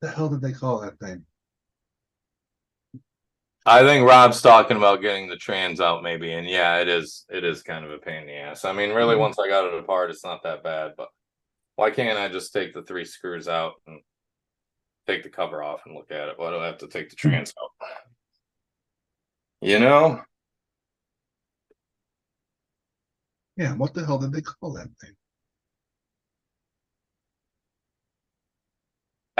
The hell did they call that thing? I think Rob's talking about getting the trans out maybe, and yeah, it is kind of a pain in the ass. I mean, really, once I got it apart, it's not that bad, but why can't I just take the 3 screws out and take the cover off and look at it? Why do I have to take the trans out? You know? Yeah, what the hell did they call that thing?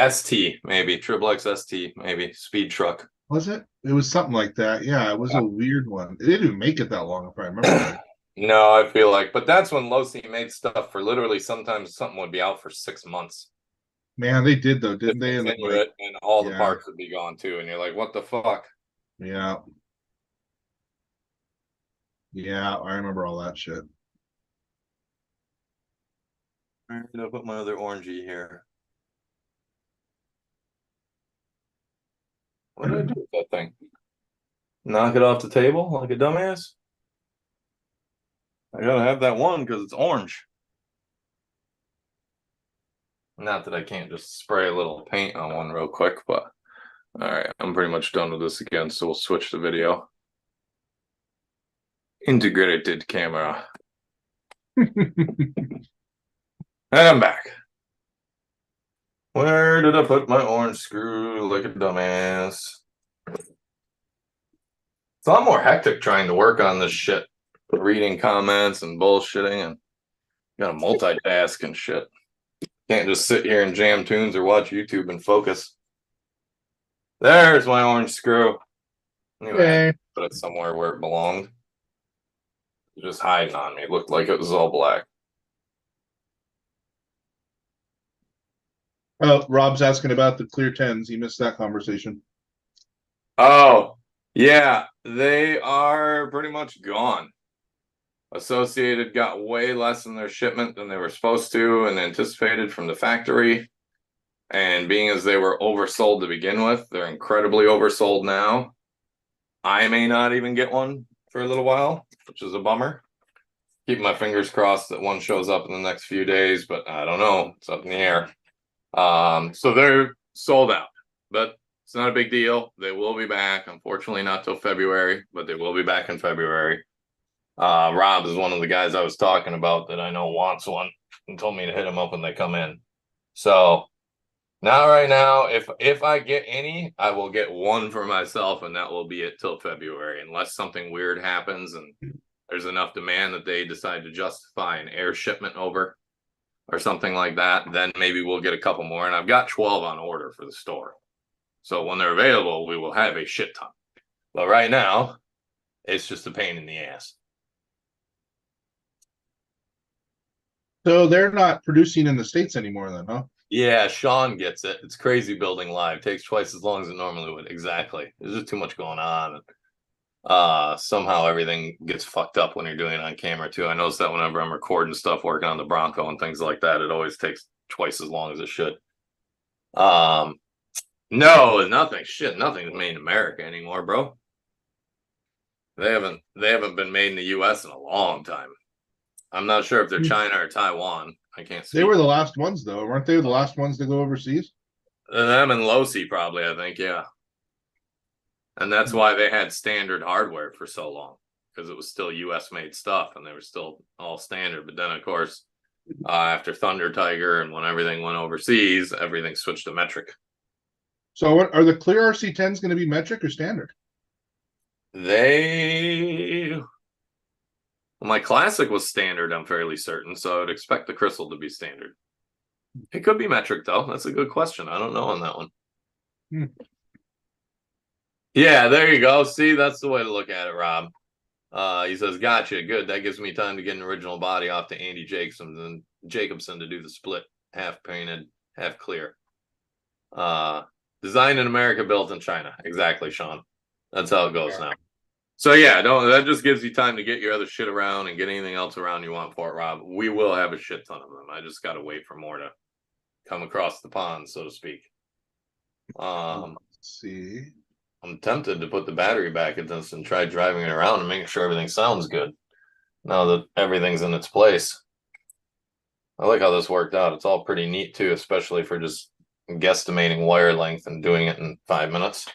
ST, maybe. Triple X ST, maybe. Speed truck. Was it? It was something like that. Yeah, it was a weird one. It didn't make it that long, if I remember right. No, I feel like, but that's when low-C made stuff for literally sometimes something would be out for 6 months. Man, they did though, didn't they? And all the parts would be gone too, and you're like, what the fuck? Yeah. Yeah, I remember all that shit. Where did I put my other orangey here? What did I do with that thing? Knock it off the table like a dumbass? I gotta have that one because it's orange. Not that I can't just spray a little paint on one real quick, but all right, I'm pretty much done with this again, so we'll switch the video. Integrated camera. And I'm back. Where did I put my orange screw like a dumbass? It's a lot more hectic trying to work on this shit. Reading comments and bullshitting, and gotta multitask and shit. Can't just sit here and jam tunes or watch YouTube and focus. There's my orange screw. Anyway, I had to put it somewhere where it belonged. It was just hiding on me. It looked like it was all black. Oh, Rob's asking about the clear 10s. He missed that conversation. Oh, yeah. They are pretty much gone. Associated got way less in their shipment than they were supposed to and anticipated from the factory. And being as they were oversold to begin with, they're incredibly oversold now. I may not even get one for a little while, which is a bummer. Keep my fingers crossed that one shows up in the next few days, but I don't know. It's up in the air. So they're sold out, but it's not a big deal. They will be back. Unfortunately, not till February, but they will be back in February. Rob is one of the guys I was talking about that I know wants one and told me to hit him up when they come in. So not right now. If I get any, I will get one for myself, and that will be it till February, unless something weird happens and there's enough demand that they decide to justify an air shipment over or something like that. Then maybe we'll get a couple more. And I've got 12 on order for the store. So when they're available, we will have a shit ton. But right now, it's just a pain in the ass. So they're not producing in the States anymore then, huh? Yeah, Sean gets it. It's crazy building live. Takes twice as long as it normally would. Exactly. There's just too much going on. Somehow everything gets fucked up when you're doing it on camera too. I notice that whenever I'm recording stuff, working on the Bronco and things like that, it always takes twice as long as it should. No, nothing. Shit, nothing's made in America anymore, bro. They haven't been made in the US in a long time. I'm not sure if they're China or Taiwan. I can't see. They were the last ones though, weren't they? The last ones to go overseas? Them and Losi probably, I think, yeah. And that's why they had standard hardware for so long, because it was still US made stuff and they were still all standard. But then, of course, after Thunder Tiger and when everything went overseas, everything switched to metric. So what are the clear RC10s going to be metric or standard? My classic was standard, I'm fairly certain, so I would expect the crystal to be standard. It could be metric though. That's a good question. I don't know on that one. Yeah, there you go. See, that's the way to look at it, Rob. He says, gotcha, good. That gives me time to get an original body off to Andy Jacobson to do the split, half painted, half clear. Designed in America, built in China. Exactly, Sean. That's how it goes now. So yeah, that just gives you time to get your other shit around and get anything else around you want for it, Rob. We will have a shit ton of them. I just got to wait for more to come across the pond, so to speak. Let's see. I'm tempted to put the battery back in this and try driving it around and making sure everything sounds good now that everything's in its place. I like how this worked out. It's all pretty neat too, especially for just guesstimating wire length and doing it in 5 minutes.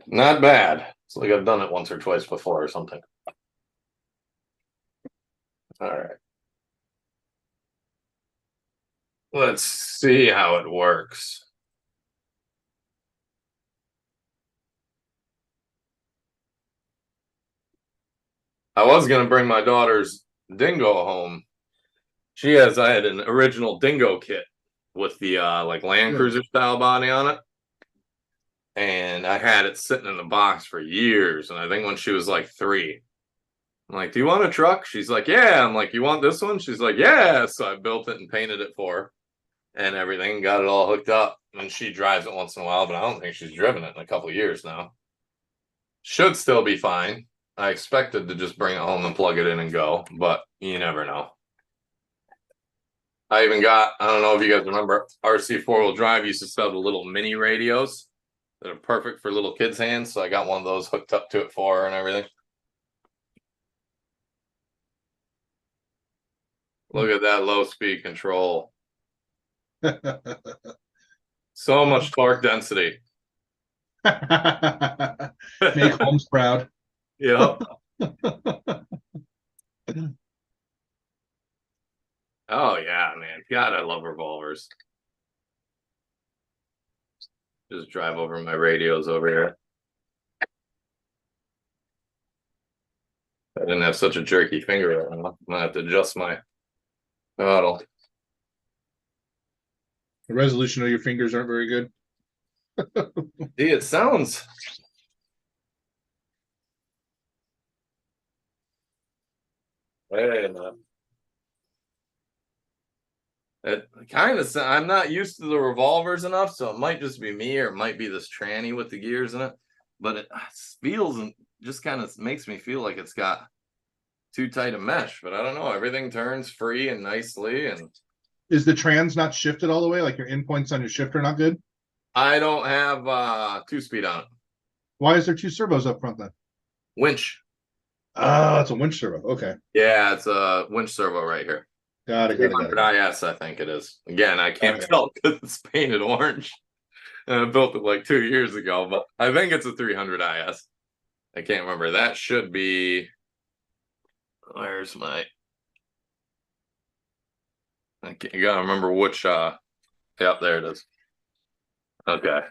Not bad. It's like I've done it once or twice before or something. All right. Let's see how it works. I was going to bring my daughter's dingo home. I had an original dingo kit with the like Land Cruiser style body on it. And I had it sitting in the box for years. And I think when she was like 3, I'm like, do you want a truck? She's like, yeah. I'm like, you want this one? She's like, yeah. So I built it and painted it for her and everything, got it all hooked up. And she drives it once in a while, but I don't think she's driven it in a couple of years now. Should still be fine. I expected to just bring it home and plug it in and go, but you never know. I even got, I don't know if you guys remember, RC four-wheel drive used to sell the little mini radios that are perfect for little kids' hands. So I got one of those hooked up to it for her and everything. Look at that low speed control. So much torque density. Make Holmes proud. Yep. Oh yeah, man. God, I love revolvers. Just drive over my radios over here. I didn't have such a jerky finger right now. I'm gonna have to adjust my throttle. The resolution of your fingers aren't very good. See, it sounds. Wait a minute. It kind of. I'm not used to the revolvers enough, so it might just be me, or it might be this tranny with the gears in it. But it feels and just kind of makes me feel like it's got too tight a mesh. But I don't know. Everything turns free and nicely, and Is the trans not shifted all the way? Like your endpoints on your shifter not good? I don't have 2-speed on it. Why is there two servos up front then? Winch. Oh, it's a winch servo. Okay. Yeah, it's a winch servo right here. Got it. 300 IS, I think it is. Again, I can't tell because it's painted orange. And I built it like 2 years ago, but I think it's a 300 IS. I can't remember. That should be. Where's my? You gotta remember which. Yep, there it is. Okay.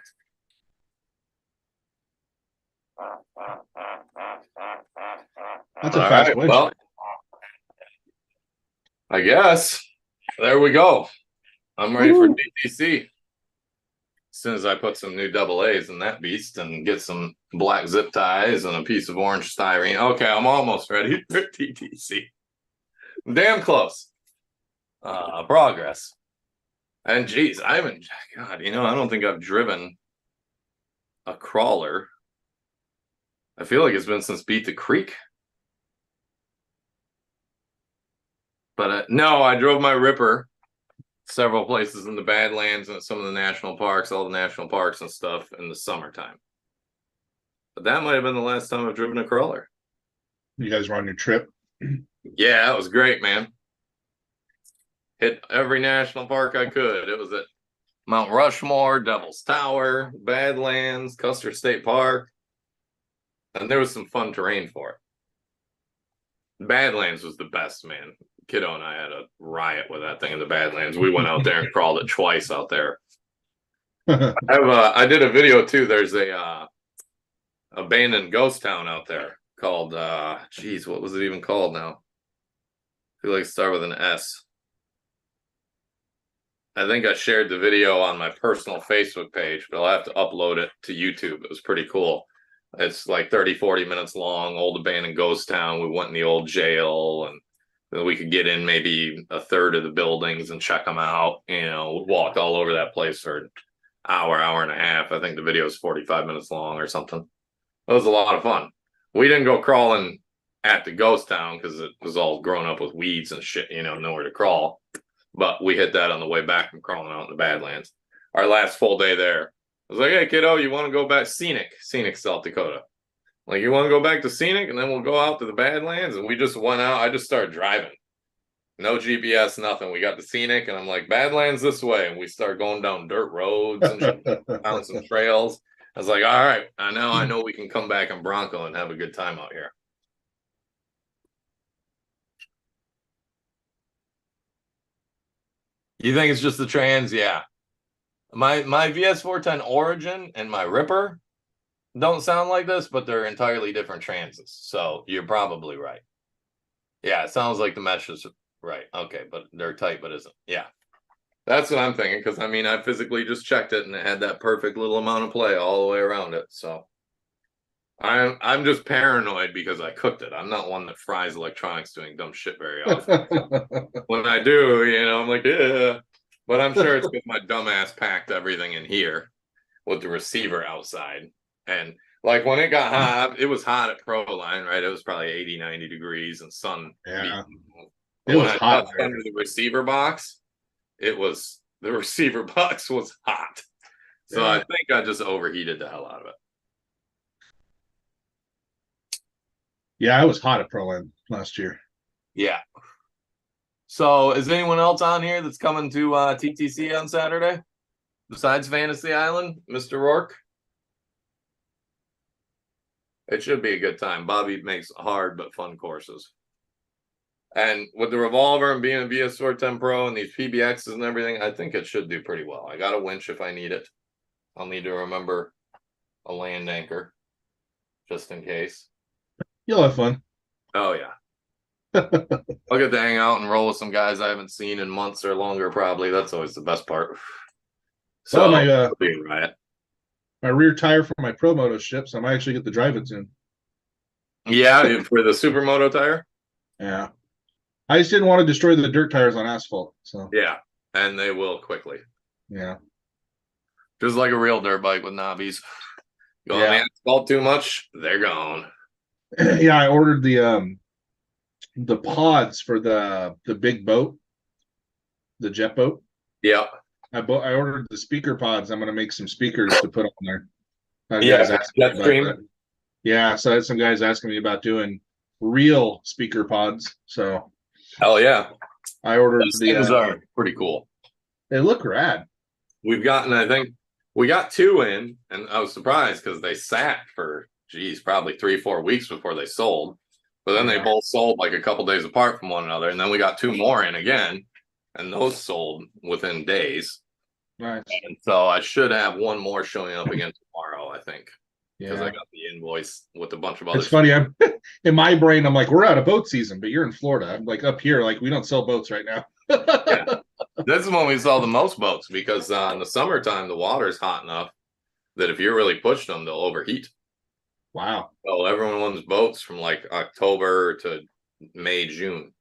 That's a fast winch. Well, I guess there we go. I'm ready for TTC. As soon as I put some new double A's in that beast and get some black zip ties and a piece of orange styrene. Okay, I'm almost ready for TTC. Damn close. Progress. And geez, I haven't, God, I don't think I've driven a crawler. I feel like it's been since Beat the Creek. But no, I drove my Ripper several places in the Badlands and some of the national parks, all the national parks and stuff in the summertime. But that might have been the last time I've driven a crawler. You guys were on your trip? Yeah, that was great, man. Hit every national park I could. It was at Mount Rushmore, Devil's Tower, Badlands, Custer State Park. And there was some fun terrain for it. Badlands was the best, man. Kiddo and I had a riot with that thing in the Badlands. We went out there and crawled it twice out there. I did a video too. There's a abandoned ghost town out there called what was it even called now? I feel like it started with an S. I think I shared the video on my personal Facebook page, but I'll have to upload it to YouTube. It was pretty cool. It's like 30-40 minutes long, old abandoned ghost town. We went in the old jail, and we could get in maybe a third of the buildings and check them out. We walked all over that place for an hour and a half. I think the video is 45 minutes long or something. It was a lot of fun. We didn't go crawling at the ghost town because it was all grown up with weeds and shit, nowhere to crawl. But we hit that on the way back from crawling out in the Badlands. Our last full day there. I was like, hey, kiddo, you want to go back? Scenic, South Dakota. Like, you want to go back to Scenic, and then we'll go out to the Badlands? And we just went out. I just started driving. No GPS, nothing. We got to Scenic, and I'm like, Badlands this way. And we started going down dirt roads and found some trails. I was like, all right, I know we can come back in Bronco and have a good time out here. You think it's just the trans? Yeah. My VS410 Origin and my Ripper don't sound like this, but they're entirely different transes. So you're probably right. Yeah, it sounds like the mesh is right. Okay, but they're tight, but isn't. Yeah. That's what I'm thinking, because I physically just checked it and it had that perfect little amount of play all the way around it. So I'm just paranoid because I cooked it. I'm not one that fries electronics doing dumb shit very often. When I do, I'm like, yeah. But I'm sure it's because my dumbass packed everything in here with the receiver outside. And Like when it got hot, it was hot at Pro Line, right? It was probably 80, 90 degrees and sun Yeah, beating. it But when was I hot touched there. under the receiver box, the receiver box was hot. So I Yeah. think I just overheated the hell out of it. Yeah, I was hot at Pro Am last year. Yeah. So is anyone else on here that's coming to TTC on Saturday besides Fantasy Island, Mr. Rourke? It should be a good time. Bobby makes hard but fun courses. And with the revolver and being a VS410 Pro and these PBXs and everything, I think it should do pretty well. I got a winch if I need it. I'll need to remember a land anchor just in case. You'll have fun. Oh, yeah. I'll get to hang out and roll with some guys I haven't seen in months or longer, probably. That's always the best part. So, My it'll be a riot. my rear tire for my Pro Moto ships. I might actually get to drive it soon. Yeah, for the Supermoto tire? Yeah. I just didn't want to destroy the dirt tires on asphalt. So Yeah, and they will quickly. yeah. Just like a real dirt bike with knobbies. Go on Yeah. the asphalt too much, they're gone. Yeah, I ordered the pods for the big boat, the jet boat. Yeah. I ordered the speaker pods. I'm gonna make some speakers to put on there. Yeah, Guys asking me jet about stream. that. Yeah, so I had some guys asking me about doing real speaker pods. So Hell yeah. I ordered Those things are pretty cool. They look rad. We've gotten, I think, we got 2 in, and I was surprised because they sat for, probably 3-4 weeks before they sold. But then they both sold like a couple days apart from one another, and then we got 2 more in again, and those sold within days. Nice. And so I should have 1 more showing up again tomorrow, I think, because Yeah. I got the invoice with a bunch of other. It's funny. I'm in my brain. I'm like, we're out of boat season, but you're in Florida. I'm like up here, like we don't sell boats right now. Yeah. This is when we sell the most boats because in the summertime the water's hot enough that if you're really pushing them, they'll overheat. Wow. So everyone wants boats from like October to May, June.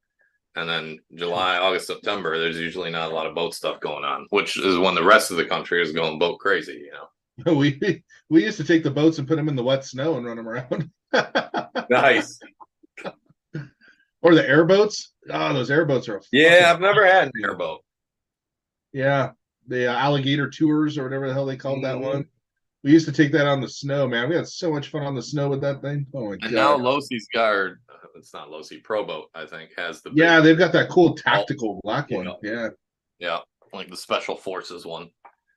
And then July, August, September, there's usually not a lot of boat stuff going on, which is when the rest of the country is going boat crazy, you know. We used to take the boats and put them in the wet snow and run them around. Nice. Or the airboats. Oh, those airboats are. Yeah, I've never had an airboat. Yeah, the alligator tours or whatever the hell they called that Mhm. one. We used to take that on the snow, man. We had so much fun on the snow with that thing. Oh my And god! now Losie's got, it's not Losie, Pro Boat, I think, has the Yeah, big, they've got that cool tactical black you one. know. Yeah, Yeah, like the Special Forces one.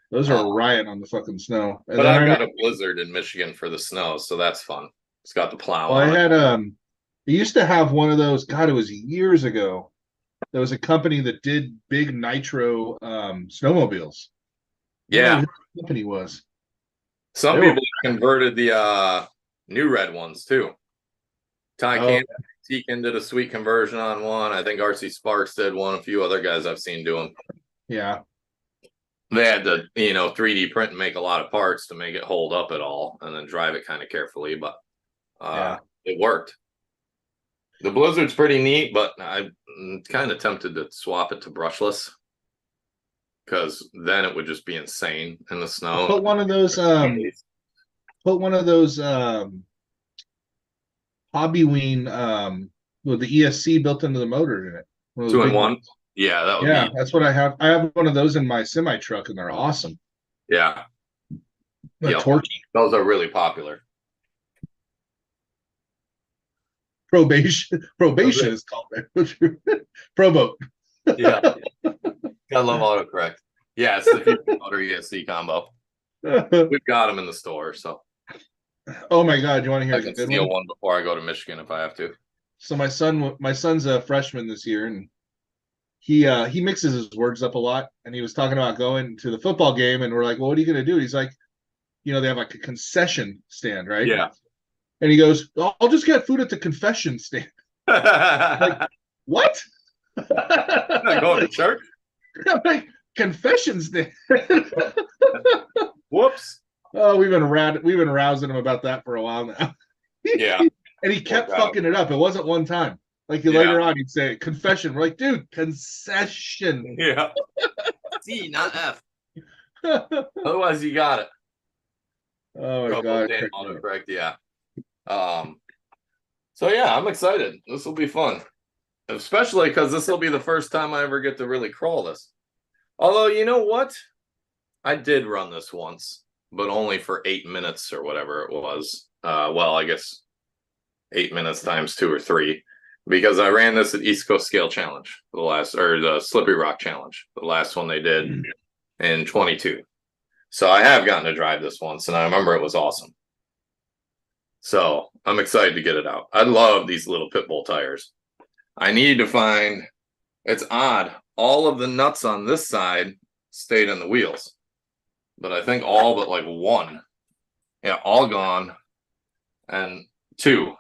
those are a riot on the fucking snow. And But then I've got a Blizzard in Michigan for the snow, so that's fun. It's got the plow well, I on it. had I used to have one of those. God, it was years ago. There was a company that did big nitro snowmobiles. Yeah, who the company was. some They were- people converted the new red ones too. Ty Oh, Teakin did a sweet conversion on one. I think RC Sparks did one. A few other guys I've seen do them. yeah. They had to, 3D print and make a lot of parts to make it hold up at all, and then drive it kind of carefully. But it worked. The Blizzard's pretty neat, but I'm kind of tempted to swap it to brushless because then it would just be insane in the snow. Put one of those Hobbyween with the ESC built into the motor in it. 2-in-1. Yeah, that would be. That's what I have. I have one of those in my semi truck, and they're awesome. Yeah. They're torquey. Those are really popular. Probation is called there. Pro boat. Yeah. I love autocorrect. Yeah, it's the motor ESC combo. We've got them in the store, so. Oh my god, you want to hear I can steal one before I go to Michigan if I have to. So my son's a freshman this year, and he mixes his words up a lot. And he was talking about going to the football game, and we're like, "Well, what are you going to do?" And he's like, "They have like a concession stand, right?" Yeah. And he goes, "I'll just get food at the confession stand." Like, what? Not going to church? I'm like, confession stand. Whoops. Oh, we've been rousing him about that for a while now. Yeah. And he kept fucking it up. It wasn't one time. Like later on, he'd say confession. We're like, dude, concession. Yeah. C, not F. Otherwise, you got it. Oh my Turbo god. Dan autocorrect, yeah. So yeah, I'm excited. This will be fun. Especially because this will be the first time I ever get to really crawl this. Although, you know what? I did run this once, but only for 8 minutes or whatever it was. Well, I guess 8 minutes times 2 or 3, because I ran this at East Coast Scale Challenge, the Slippery Rock Challenge, the last one they did in 22. So I have gotten to drive this once, and I remember it was awesome. So I'm excited to get it out. I love these little pit bull tires. I need to find, it's odd, all of the nuts on this side stayed on the wheels, but I think all but like one, yeah, all gone, and 2,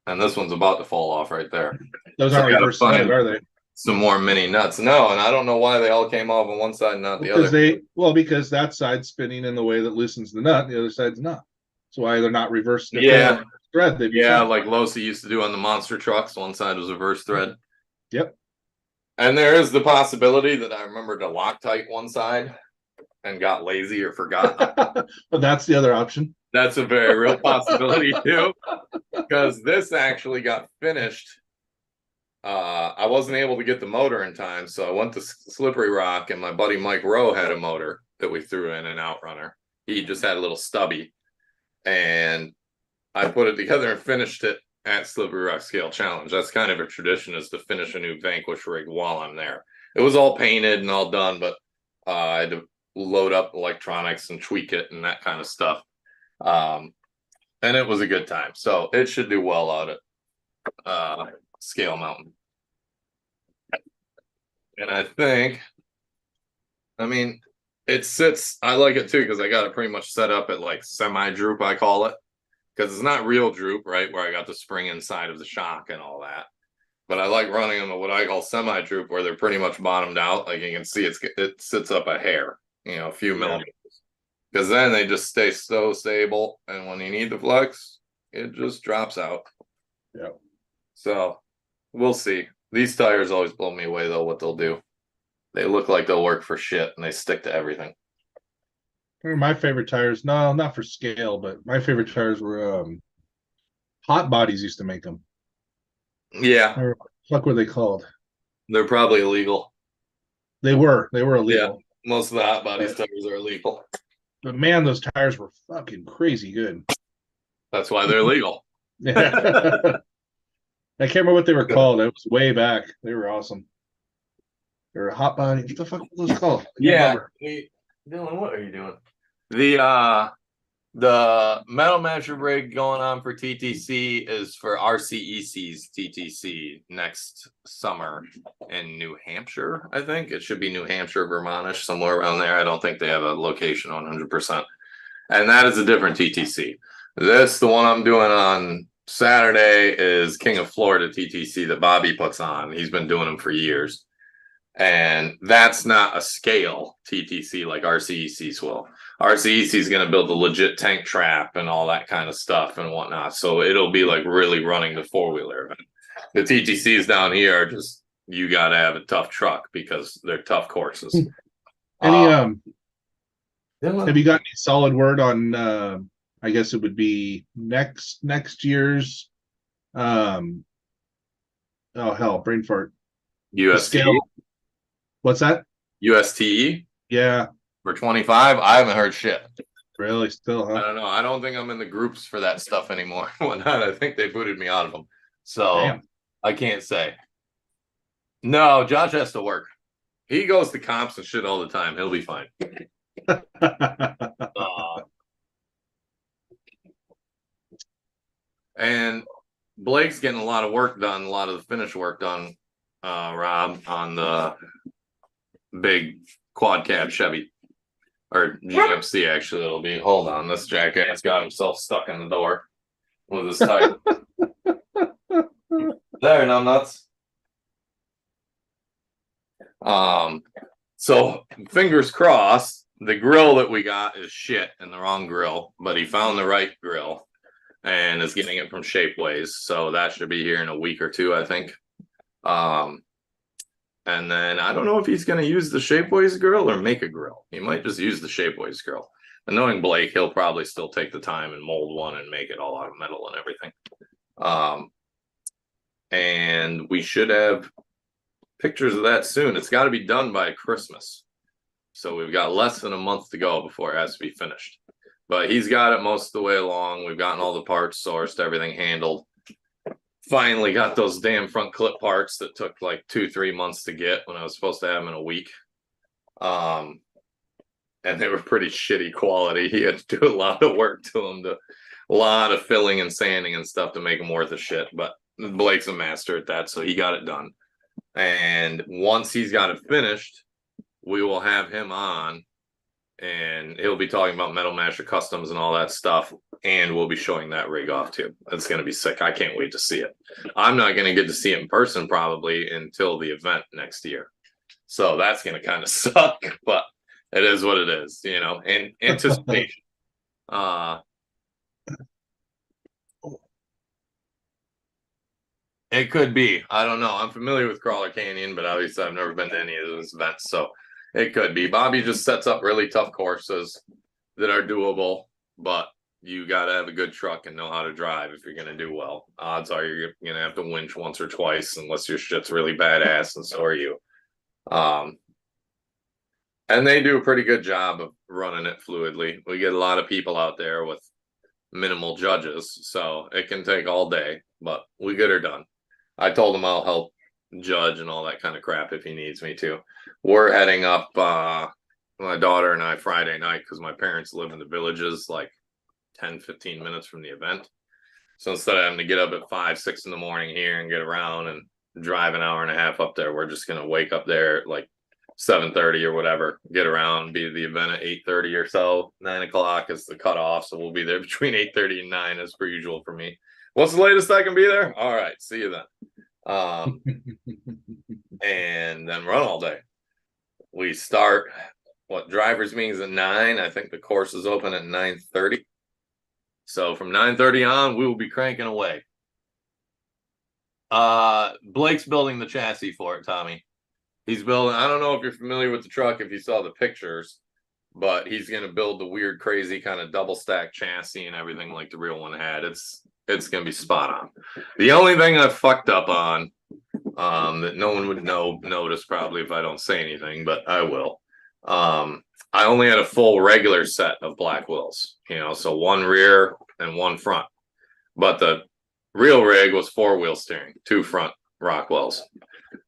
and this one's about to fall off right there. Those So aren't reverse threaded, are they? Some more mini nuts. No, and I don't know why they all came off on one side and not the other. Because that side's spinning in the way that loosens the nut, the other side's not. That's why they're not reverse. Yeah. Thread. Yeah, like Losi used to do on the monster trucks. One side was reverse thread. Yep. And there is the possibility that I remembered to Loctite one side and got lazy or forgot. But that's the other option. That's a very real possibility too, because this actually got finished. I wasn't able to get the motor in time, so I went to Slippery Rock, and my buddy Mike Rowe had a motor that we threw in an Outrunner. He just had a little stubby, and I put it together and finished it at Slippery Rock Scale Challenge. That's kind of a tradition, is to finish a new Vanquish rig while I'm there. It was all painted and all done, but I had to load up electronics and tweak it and that kind of stuff. And it was a good time. So it should do well out at Scale Mountain. And I think, I mean, it sits, I like it too, because I got it pretty much set up at like semi-droop, I call it. Because it's not real droop, right, where I got the spring inside of the shock and all that. But I like running them at what I call semi-droop, where they're pretty much bottomed out. Like you can see, it sits up a hair, a few millimeters. Because then they just stay so stable, and when you need the flex, it just drops out. Yeah. So we'll see. These tires always blow me away, though, what they'll do. They look like they'll work for shit, and they stick to everything. My favorite tires, no, not for scale, but my favorite tires were Hot Bodies used to make them. Yeah. What were they called? They're probably illegal. They were illegal. Yeah, most of the Hot Bodies tires are illegal. But man, those tires were fucking crazy good. That's why they're legal. I can't remember what they were called. It was way back. They were awesome. They were Hot Body. What the fuck were those called? Yeah. Dylan, what are you doing? The metal measure rig going on for TTC is for RCEC's TTC next summer in New Hampshire, I think. It should be New Hampshire, Vermontish, somewhere around there. I don't think they have a location on 100%. And that is a different TTC. The one I'm doing on Saturday, is King of Florida TTC that Bobby puts on. He's been doing them for years. And that's not a scale TTC like RCEC's will. RCEC is going to build the legit tank trap and all that kind of stuff and whatnot. So it'll be like really running the four-wheeler event. The TTCs down here are just, you got to have a tough truck because they're tough courses. Have you got any solid word on, I guess it would be next year's, brain fart. UST? What's that? USTE? Yeah. For 25? I haven't heard shit. Really? Still, huh? I don't know. I don't think I'm in the groups for that stuff anymore. Whatnot. I think they booted me out of them. So damn. I can't say. No, Josh has to work. He goes to comps and shit all the time. He'll be fine. And Blake's getting a lot of work done, a lot of the finish work done, Rob, on the big quad cab Chevy. Or GMC, actually, it'll be. Hold on, this jackass got himself stuck in the door with his tire. There, numbnuts. So fingers crossed, the grill that we got is shit and the wrong grill, but he found the right grill and is getting it from Shapeways. So that should be here in a week or two, I think. And then I don't know if he's going to use the Shapeways grill or make a grill. He might just use the Shapeways grill. knowing Blake, he'll probably still take the time and mold one and make it all out of metal and everything. And we should have pictures of that soon. It's got to be done by Christmas. So we've got less than a month to go before it has to be finished. But he's got it most of the way along. We've gotten all the parts sourced, everything handled. Finally got those damn front clip parts that took like 2-3 months to get when I was supposed to have them in a week. And they were pretty shitty quality. He had to do a lot of work to them, a lot of filling and sanding and stuff to make them worth a shit. But Blake's a master at that, so he got it done. And once he's got it finished, we will have him on, and he'll be talking about Metal Masher Customs and all that stuff. And we'll be showing that rig off too. It's going to be sick. I can't wait to see it. I'm not going to get to see it in person probably until the event next year. So that's going to kind of suck, but it is what it is, you know, and anticipation. It could be. I don't know. I'm familiar with Crawler Canyon, but obviously I've never been to any of those events. So it could be. Bobby just sets up really tough courses that are doable, but you got to have a good truck and know how to drive if you're going to do well. Odds are you're going to have to winch once or twice unless your shit's really badass, and so are you. And they do a pretty good job of running it fluidly. We get a lot of people out there with minimal judges, so it can take all day, but we get her done. I told him I'll help judge and all that kind of crap if he needs me to. We're heading up, my daughter and I, Friday night, because my parents live in the villages like 10-15 minutes from the event. So instead of having to get up at 5-6 in the morning here and get around and drive an hour and a half up there, we're just going to wake up there at like 7:30 or whatever, get around, be at the event at 8:30 or so. 9 o'clock is the cutoff, so we'll be there between 8:30 and 9 as per usual for me. What's the latest I can be there? All right, see you then. And then run all day. We start drivers meetings at 9. I think the course is open at 9:30. So from 9:30 on, we will be cranking away. Blake's building the chassis for it, Tommy. He's building, I don't know if you're familiar with the truck, if you saw the pictures, but he's going to build the weird, crazy kind of double stack chassis and everything like the real one had. It's going to be spot on. The only thing I fucked up on, that no one would notice probably if I don't say anything, but I will. I only had a full regular set of black wheels, you know, so one rear and one front. But the real rig was 4-wheel steering, 2 front Rockwells.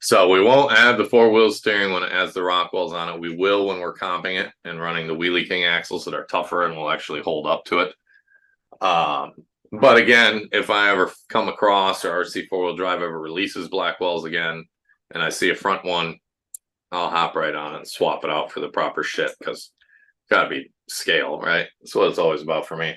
So we won't have the 4-wheel steering when it has the Rockwells on it. We will when we're comping it and running the Wheelie King axles that are tougher and will actually hold up to it. But again, if I ever come across or RC 4-wheel drive ever releases Blackwells again, and I see a front one, I'll hop right on it and swap it out for the proper shit, because it's got to be scale, right? That's what it's always about for me.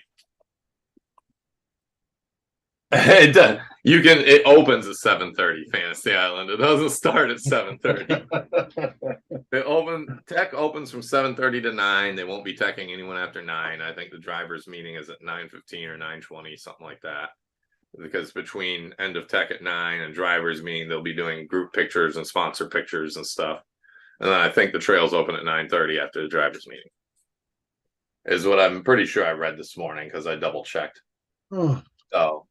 It does. It opens at 7:30, Fantasy Island. It doesn't start at 7:30. Tech opens from 7:30 to 9. They won't be teching anyone after 9. I think the drivers meeting is at 9:15 or 9:20, something like that. Because between end of tech at 9 and drivers meeting, they'll be doing group pictures and sponsor pictures and stuff. And then I think the trails open at 9:30 after the drivers meeting. Is what I'm pretty sure I read this morning because I double checked. So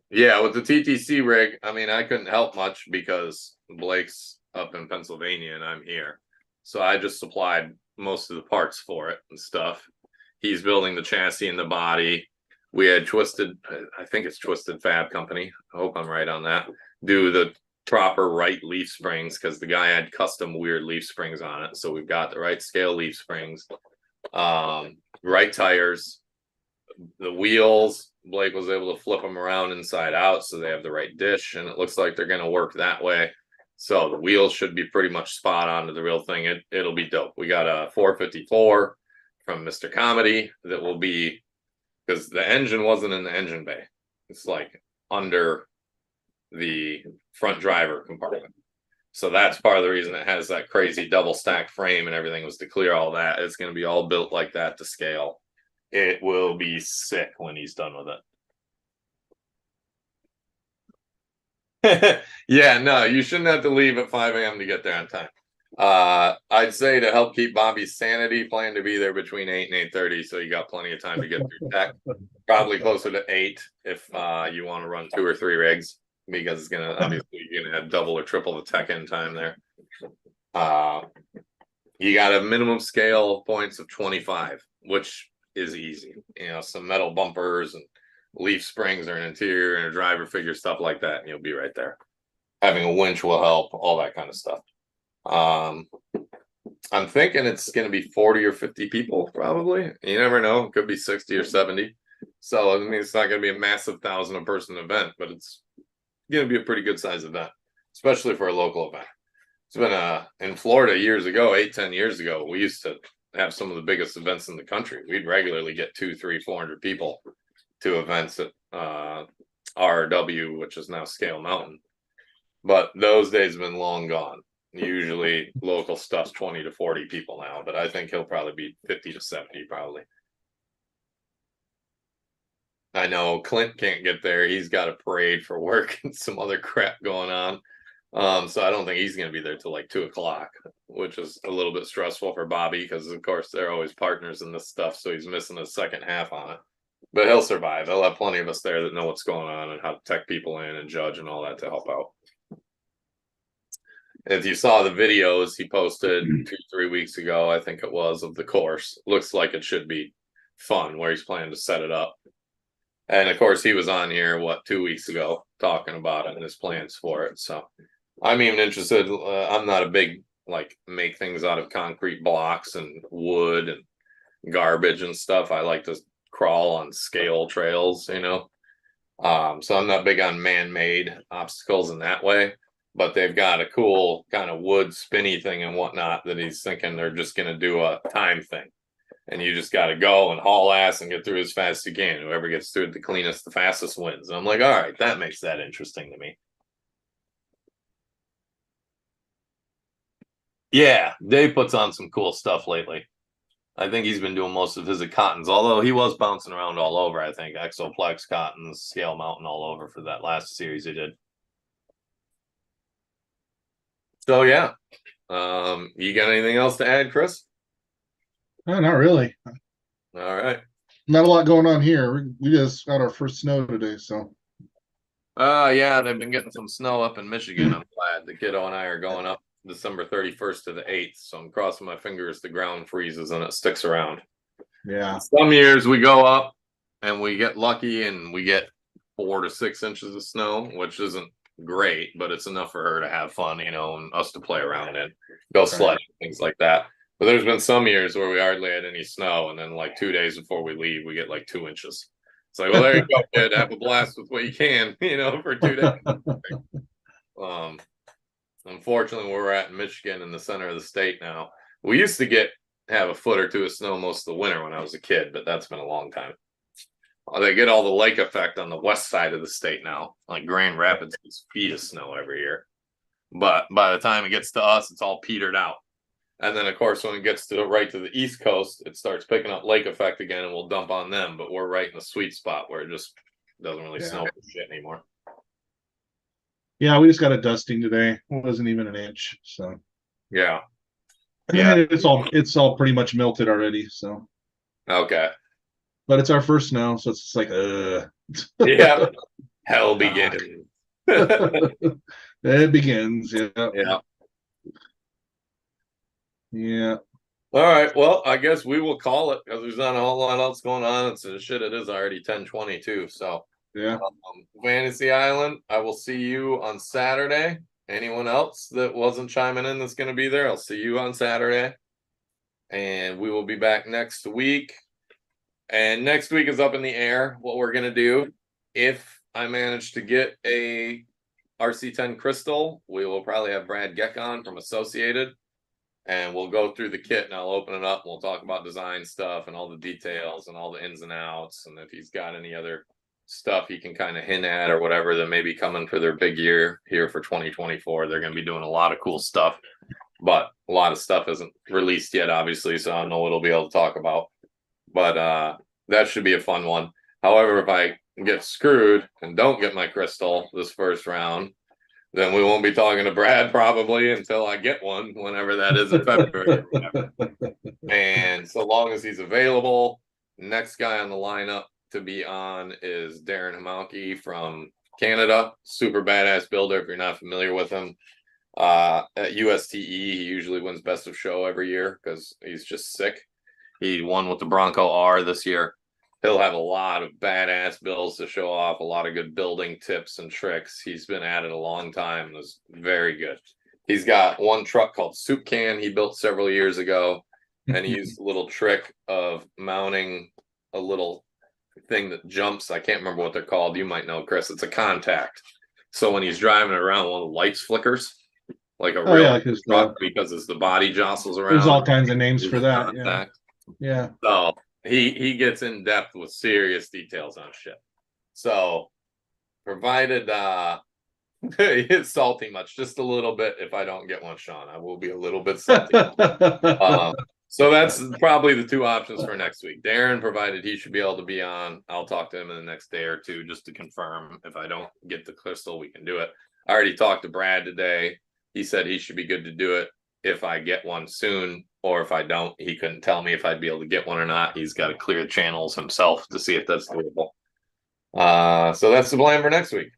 yeah, with the TTC rig, I mean, I couldn't help much because Blake's up in Pennsylvania and I'm here. So I just supplied most of the parts for it and stuff. He's building the chassis and the body. We had I think it's Twisted Fab Company. I hope I'm right on that. Do the proper right leaf springs because the guy had custom weird leaf springs on it. So we've got the right scale leaf springs, right tires, the wheels. Blake was able to flip them around inside out so they have the right dish, and it looks like they're going to work that way. So the wheels should be pretty much spot on to the real thing. It'll be dope. We got a 454 from Mr. Comedy that will be, because the engine wasn't in the engine bay. It's like under the front driver compartment. So that's part of the reason it has that crazy double stack frame and everything, was to clear all that. It's going to be all built like that to scale. It will be sick when he's done with it. Yeah, no, you shouldn't have to leave at 5 a.m. to get there on time. I'd say to help keep Bobby's sanity, plan to be there between 8 and 8:30, so you got plenty of time to get through tech. Probably closer to 8 if you want to run 2 or 3 rigs, because it's gonna obviously you're gonna have double or triple the tech end time there. You got a minimum scale points of 25, which is easy. You know, some metal bumpers and leaf springs or an interior and a driver figure, stuff like that, and you'll be right there. Having a winch will help, all that kind of stuff. I'm thinking it's going to be 40 or 50 people, probably. You never know. It could be 60 or 70. So, I mean, it's not going to be a massive 1,000 a person event, but it's going to be a pretty good size event, especially for a local event. It's been in Florida years ago, 8-10 years ago, we used to have some of the biggest events in the country. We'd regularly get 200, 300, 400 people to events at RW, which is now Scale Mountain. But those days have been long gone. Usually local stuff's 20 to 40 people now, but I think he'll probably be 50 to 70 probably. I know Clint can't get there. He's got a parade for work and some other crap going on. So I don't think he's going to be there till like 2 o'clock, which is a little bit stressful for Bobby because, of course, they're always partners in this stuff. So he's missing the second half on it. But he'll survive. They'll have plenty of us there that know what's going on and how to tech people in and judge and all that to help out. If you saw the videos he posted 2-3 weeks ago, I think it was, of the course, looks like it should be fun where he's planning to set it up. And of course, he was on here, 2 weeks ago, talking about it and his plans for it. So I'm even interested. I'm not a big, make things out of concrete blocks and wood and garbage and stuff. I like to crawl on scale trails, you know. So I'm not big on man-made obstacles in that way. But they've got a cool kind of wood spinny thing and whatnot that he's thinking they're just going to do a time thing. And you just got to go and haul ass and get through as fast as you can. Whoever gets through it the cleanest, the fastest wins. And I'm like, all right, that makes that interesting to me. Yeah, Dave puts on some cool stuff lately. I think he's been doing most of his at Cottons, although he was bouncing around all over, I think. Exoplex, Cottons, Scale Mountain, all over for that last series he did. So yeah, you got anything else to add, Chris? No, not really. All right. Not a lot going on here. We just got our first snow today, so. Yeah, they've been getting some snow up in Michigan. I'm glad the kiddo and I are going up December 31st to the 8th. So I'm crossing my fingers the ground freezes and it sticks around. Yeah. Some years we go up and we get lucky and we get 4 to 6 inches of snow, which isn't great, but it's enough for her to have fun, you know, and us to play around and go sledding, things like that. But there's been some years where we hardly had any snow, and then 2 days before we leave, we get 2 inches. It's like, well, there you go, kid. Have a blast with what you can, you know, for 2 days. Unfortunately, where we're at in Michigan, in the center of the state now, we used to have a foot or two of snow most of the winter when I was a kid, but that's been a long time. They get all the lake effect on the west side of the state now. Like Grand Rapids gets feet of snow every year. But by the time it gets to us, it's all petered out. And then, of course, when it gets to right to the East Coast, it starts picking up lake effect again and we'll dump on them. But we're right in the sweet spot where it just doesn't really snow for shit anymore. Yeah, we just got a dusting today. It wasn't even an inch. So yeah. It's all pretty much melted already. So okay. But it's our first snow, so it's just yeah. Hell begins. It begins, yeah. Yeah. Yeah. All right. Well, I guess we will call it because there's not a whole lot else going on. It is already 10:22. So yeah. Fantasy Island, I will see you on Saturday. Anyone else that wasn't chiming in that's going to be there, I'll see you on Saturday. And we will be back next week. And next week is up in the air what we're going to do. If I manage to get a RC10 Crystal, we will probably have Brad Geck on from Associated. And we'll go through the kit and I'll open it up and we'll talk about design stuff and all the details and all the ins and outs. And if he's got any other stuff he can kind of hint at or whatever that may be coming for their big year here for 2024, they're going to be doing a lot of cool stuff. But a lot of stuff isn't released yet, obviously, so I don't know what we'll be able to talk about. But that should be a fun one. However, if I get screwed and don't get my crystal this first round, then we won't be talking to Brad probably until I get one, whenever that is in February or whatever. And so long as he's available, next guy on the lineup to be on is Darren Hamalki from Canada. Super badass builder if you're not familiar with him. At USTE, he usually wins best of show every year because he's just sick. He won with the Bronco R this year. He'll have a lot of badass builds to show off, a lot of good building tips and tricks. He's been at it a long time and is very good. He's got one truck called Soup Can he built several years ago, and he used a little trick of mounting a little thing that jumps. I can't remember what they're called. You might know, Chris. It's a contact. So when he's driving around, one of the lights flickers like a real truck because as the body jostles around. There's all kinds of names for that. Yeah. So he gets in depth with serious details on shit. So provided it's salty much, just a little bit. If I don't get one, Sean, I will be a little bit salty. So that's probably the two options for next week. Darren, provided he should be able to be on. I'll talk to him in the next day or two just to confirm. If I don't get the crystal, we can do it. I already talked to Brad today. He said he should be good to do it if I get one soon, or if I don't, he couldn't tell me if I'd be able to get one or not. He's got to clear the channels himself to see if that's doable. So that's the plan for next week.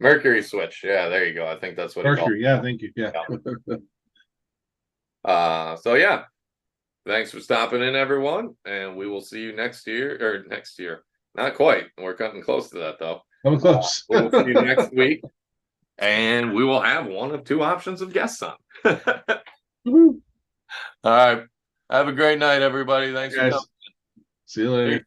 Mercury switch. Yeah, there you go. I think that's what Mercury. Yeah, thank you. Yeah. So yeah. Thanks for stopping in, everyone, and we will see you next year. Not quite. We're cutting close to that, though. I'm close. We will see you next week, and we will have one of two options of guests on. All right. Have a great night, everybody. Thanks for coming. See you later. Peace.